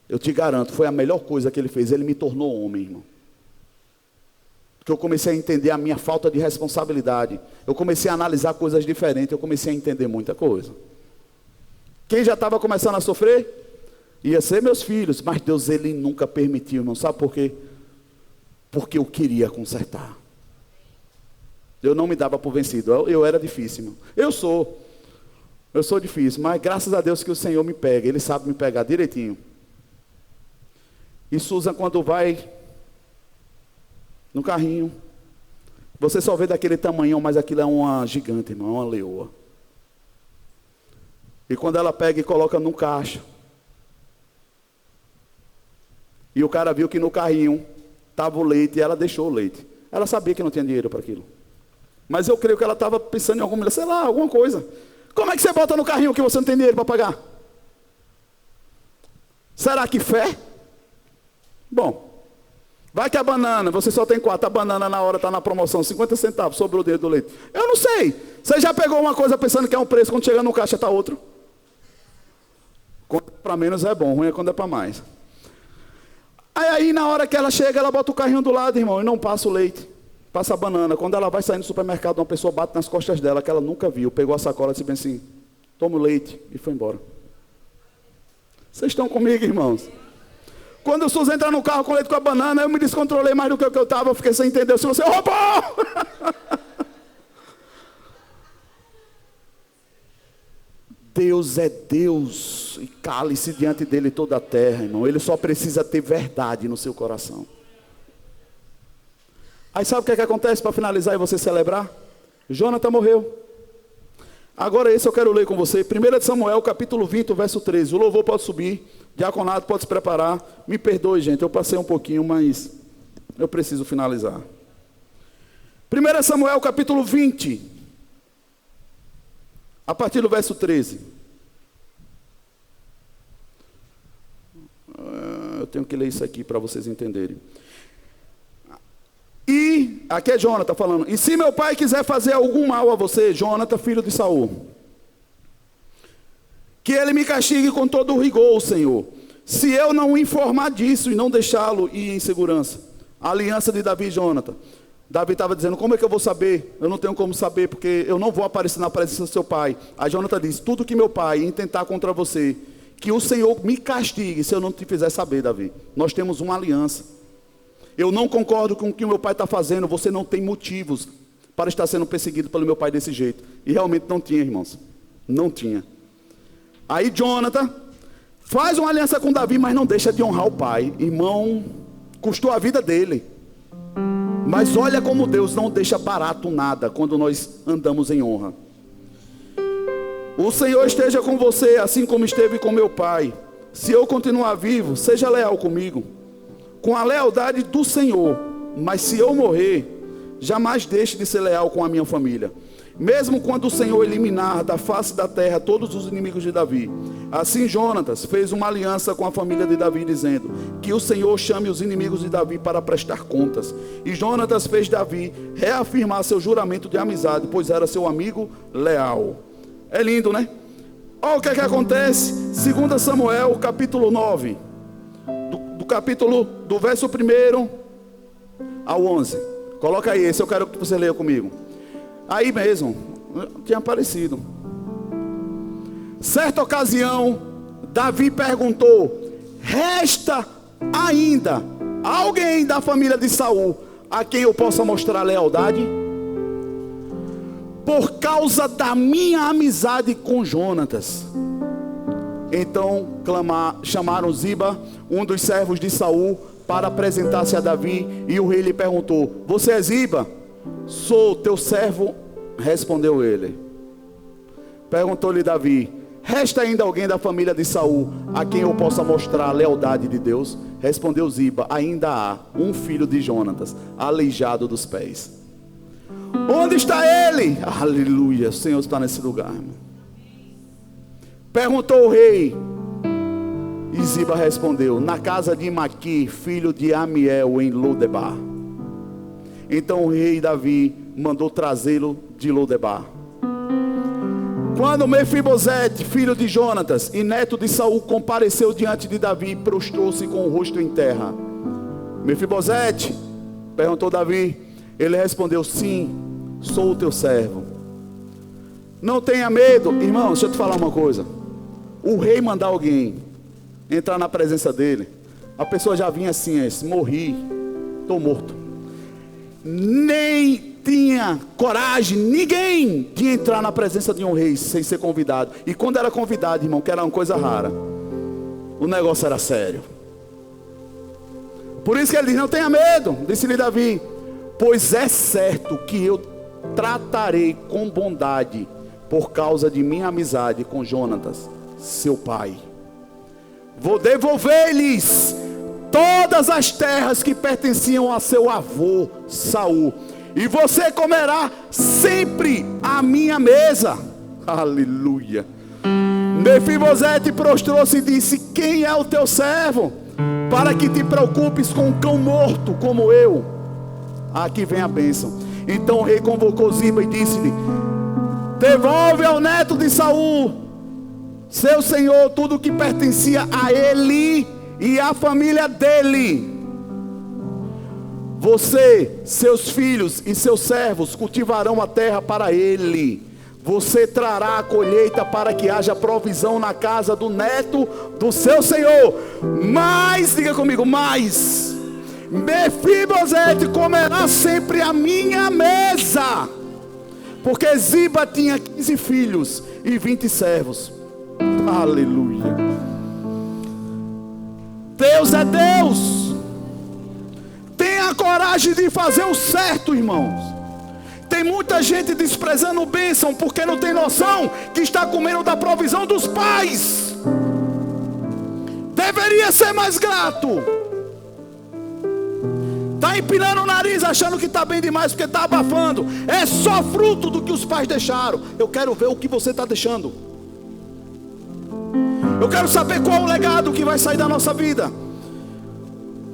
eu te garanto, foi a melhor coisa que Ele fez. Ele me tornou homem, irmão. Porque eu comecei a entender a minha falta de responsabilidade. Eu comecei a analisar coisas diferentes. Eu comecei a entender muita coisa. Quem já estava começando a sofrer? Ia ser meus filhos. Mas Deus, Ele nunca permitiu, irmão. Sabe por quê? Porque eu queria consertar. Eu não me dava por vencido. Eu era difícil, irmão. Eu sou difícil. Mas graças a Deus que o Senhor me pega. Ele sabe me pegar direitinho. E Susan, quando vai no carrinho, você só vê daquele tamanhão, mas aquilo é uma gigante, irmão, uma leoa. E quando ela pega e coloca num caixa, e o cara viu que no carrinho estava o leite, e ela deixou o leite. Ela sabia que não tinha dinheiro para aquilo. Mas eu creio que ela estava pensando em alguma, sei lá, alguma coisa. Como é que você bota no carrinho que você não tem dinheiro para pagar? Será que fé? Bom, vai que a banana, você só tem 4, a banana na hora está na promoção, 50 centavos, sobrou o dinheiro do leite. Eu não sei, você já pegou uma coisa pensando que é um preço, quando chega no caixa está outro? Quando é para menos é bom, ruim é quando é para mais. Aí na hora que ela chega, ela bota o carrinho do lado, irmão, e não passa o leite, passa a banana. Quando ela vai sair no supermercado, uma pessoa bate nas costas dela, que ela nunca viu, pegou a sacola e disse bem assim: toma o leite, e foi embora. Vocês estão comigo, irmãos? Quando o Suzy entra no carro com leite com a banana, eu me descontrolei mais do que eu estava, eu fiquei sem entender. Se você roubou! Deus é Deus, e cale-se diante dele toda a terra, irmão. Ele só precisa ter verdade no seu coração. Aí sabe o que é que acontece para finalizar e você celebrar? Jonathan morreu. Agora esse eu quero ler com você. 1 de Samuel, capítulo 20, verso 13. O louvor pode subir. Diaconato pode se preparar. Me perdoe, gente, eu passei um pouquinho, mas eu preciso finalizar. 1 Samuel, capítulo 20. A partir do verso 13. Eu tenho que ler isso aqui para vocês entenderem. E, aqui é Jonathan falando: e se meu pai quiser fazer algum mal a você, Jonathan, filho de Saul, que ele me castigue com todo o rigor, Senhor, se eu não o informar disso e não deixá-lo ir em segurança. A aliança de Davi e Jonathan. Davi estava dizendo: como é que eu vou saber? Eu não tenho como saber, porque eu não vou aparecer na presença do seu pai. Aí Jonathan disse: tudo que meu pai intentar contra você, que o Senhor me castigue se eu não te fizer saber, Davi. Nós temos uma aliança. Eu não concordo com o que o meu pai está fazendo. Você não tem motivos para estar sendo perseguido pelo meu pai desse jeito. E realmente não tinha, irmãos. Não tinha. Aí Jonathan faz uma aliança com Davi, mas não deixa de honrar o pai. Irmão, custou a vida dele. Mas olha como Deus não deixa barato nada quando nós andamos em honra. O Senhor esteja com você, assim como esteve com meu pai. Se eu continuar vivo, seja leal comigo, com a lealdade do Senhor. Mas se eu morrer, jamais deixe de ser leal com a minha família, mesmo quando o Senhor eliminar da face da terra todos os inimigos de Davi. Assim Jonatas fez uma aliança com a família de Davi, dizendo: que o Senhor chame os inimigos de Davi para prestar contas. E Jonatas fez Davi reafirmar seu juramento de amizade, pois era seu amigo leal. É lindo, né? Olha o que é que acontece. 2 Samuel, capítulo 9, do verso 1 ao 11. Coloca aí, esse eu quero que você leia comigo. Aí mesmo, tinha aparecido. Certa ocasião, Davi perguntou: resta ainda alguém da família de Saul a quem eu possa mostrar lealdade? Por causa da minha amizade com Jonatas. Então chamaram Ziba, um dos servos de Saul, para apresentar-se a Davi. E o rei lhe perguntou: você é Ziba? Sou teu servo Respondeu ele. Perguntou-lhe Davi: resta ainda alguém da família de Saul a quem eu possa mostrar a lealdade de Deus? Respondeu Ziba: ainda há um filho de Jonatas, aleijado dos pés. Onde está ele? Aleluia, o Senhor está nesse lugar, irmão. Perguntou o rei, e Ziba respondeu: na casa de Maqui, filho de Amiel, em Lodebar. Então o rei Davi mandou trazê-lo de Lodebar. Quando Mefibosete, filho de Jonatas e neto de Saul, compareceu diante de Davi, prostrou-se com o rosto em terra. Mefibosete? Perguntou Davi. Ele respondeu: sim, sou o teu servo. Não tenha medo. Irmão, deixa eu te falar uma coisa. O rei mandar alguém entrar na presença dele, a pessoa já vinha assim: morri, estou morto. Nem tinha coragem, ninguém, de entrar na presença de um rei sem ser convidado. E quando era convidado, irmão, que era uma coisa rara, o negócio era sério. Por isso que ele diz: não tenha medo, disse-lhe Davi, pois é certo que eu tratarei com bondade por causa de minha amizade com Jonatas, seu pai. Vou devolver-lhes todas as terras que pertenciam a seu avô Saul, e você comerá sempre à minha mesa. Aleluia. Mefibosete prostrou-se e disse: quem é o teu servo, para que te preocupes com um cão morto como eu? Aqui vem a bênção. Então o rei convocou Ziba e disse-lhe: devolve ao neto de Saul, seu senhor, tudo que pertencia a ele e à família dele. Você, seus filhos e seus servos cultivarão a terra para ele. Você trará a colheita para que haja provisão na casa do neto do seu senhor. Mas, diga comigo, mas Mefibosete comerá sempre à minha mesa. Porque Ziba tinha 15 filhos e 20 servos. Aleluia. Deus é Deus. Tenha coragem de fazer o certo, irmãos. Tem muita gente desprezando bênção porque não tem noção que está comendo da provisão dos pais. Deveria ser mais grato. Está empinando o nariz achando que está bem demais porque está abafando. É só fruto do que os pais deixaram. Eu quero ver o que você está deixando. Eu quero saber qual o legado que vai sair da nossa vida.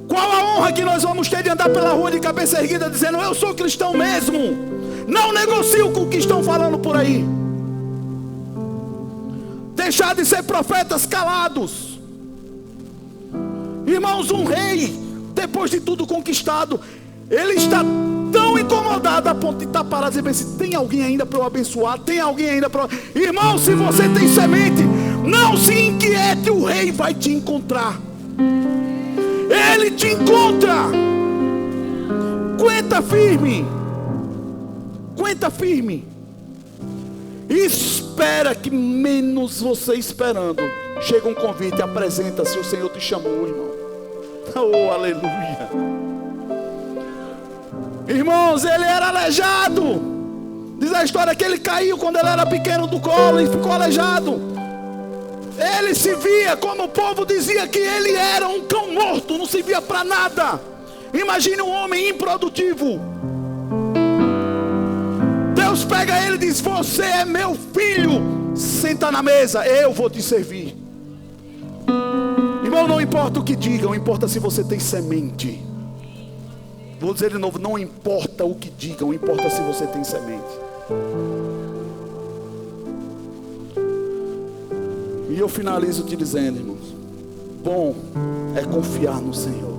Qual a honra que nós vamos ter de andar pela rua de cabeça erguida dizendo: eu sou cristão mesmo. Não negocio com o que estão falando por aí. Deixar de ser profetas calados. Irmãos, um rei, depois de tudo conquistado, ele está tão incomodado a ponto de estar parado e dizer: se tem alguém ainda para eu abençoar, tem alguém ainda para... Irmão, se você tem semente, não se inquiete, o rei vai te encontrar. Ele te encontra. Aguenta firme. Aguenta firme. Espera que menos você esperando chega um convite, apresenta-se, o Senhor te chamou, irmão. Oh, aleluia. Irmãos, ele era aleijado. Diz a história que ele caiu quando ele era pequeno do colo e ficou aleijado. Ele se via, como o povo dizia, que ele era um cão morto, não se via para nada. Imagine um homem improdutivo. Deus pega ele e diz: você é meu filho, senta na mesa, eu vou te servir. Irmão, não importa o que digam, importa se você tem semente. Vou dizer de novo: não importa o que digam, importa se você tem semente. E eu finalizo te dizendo, irmãos, bom é confiar no Senhor.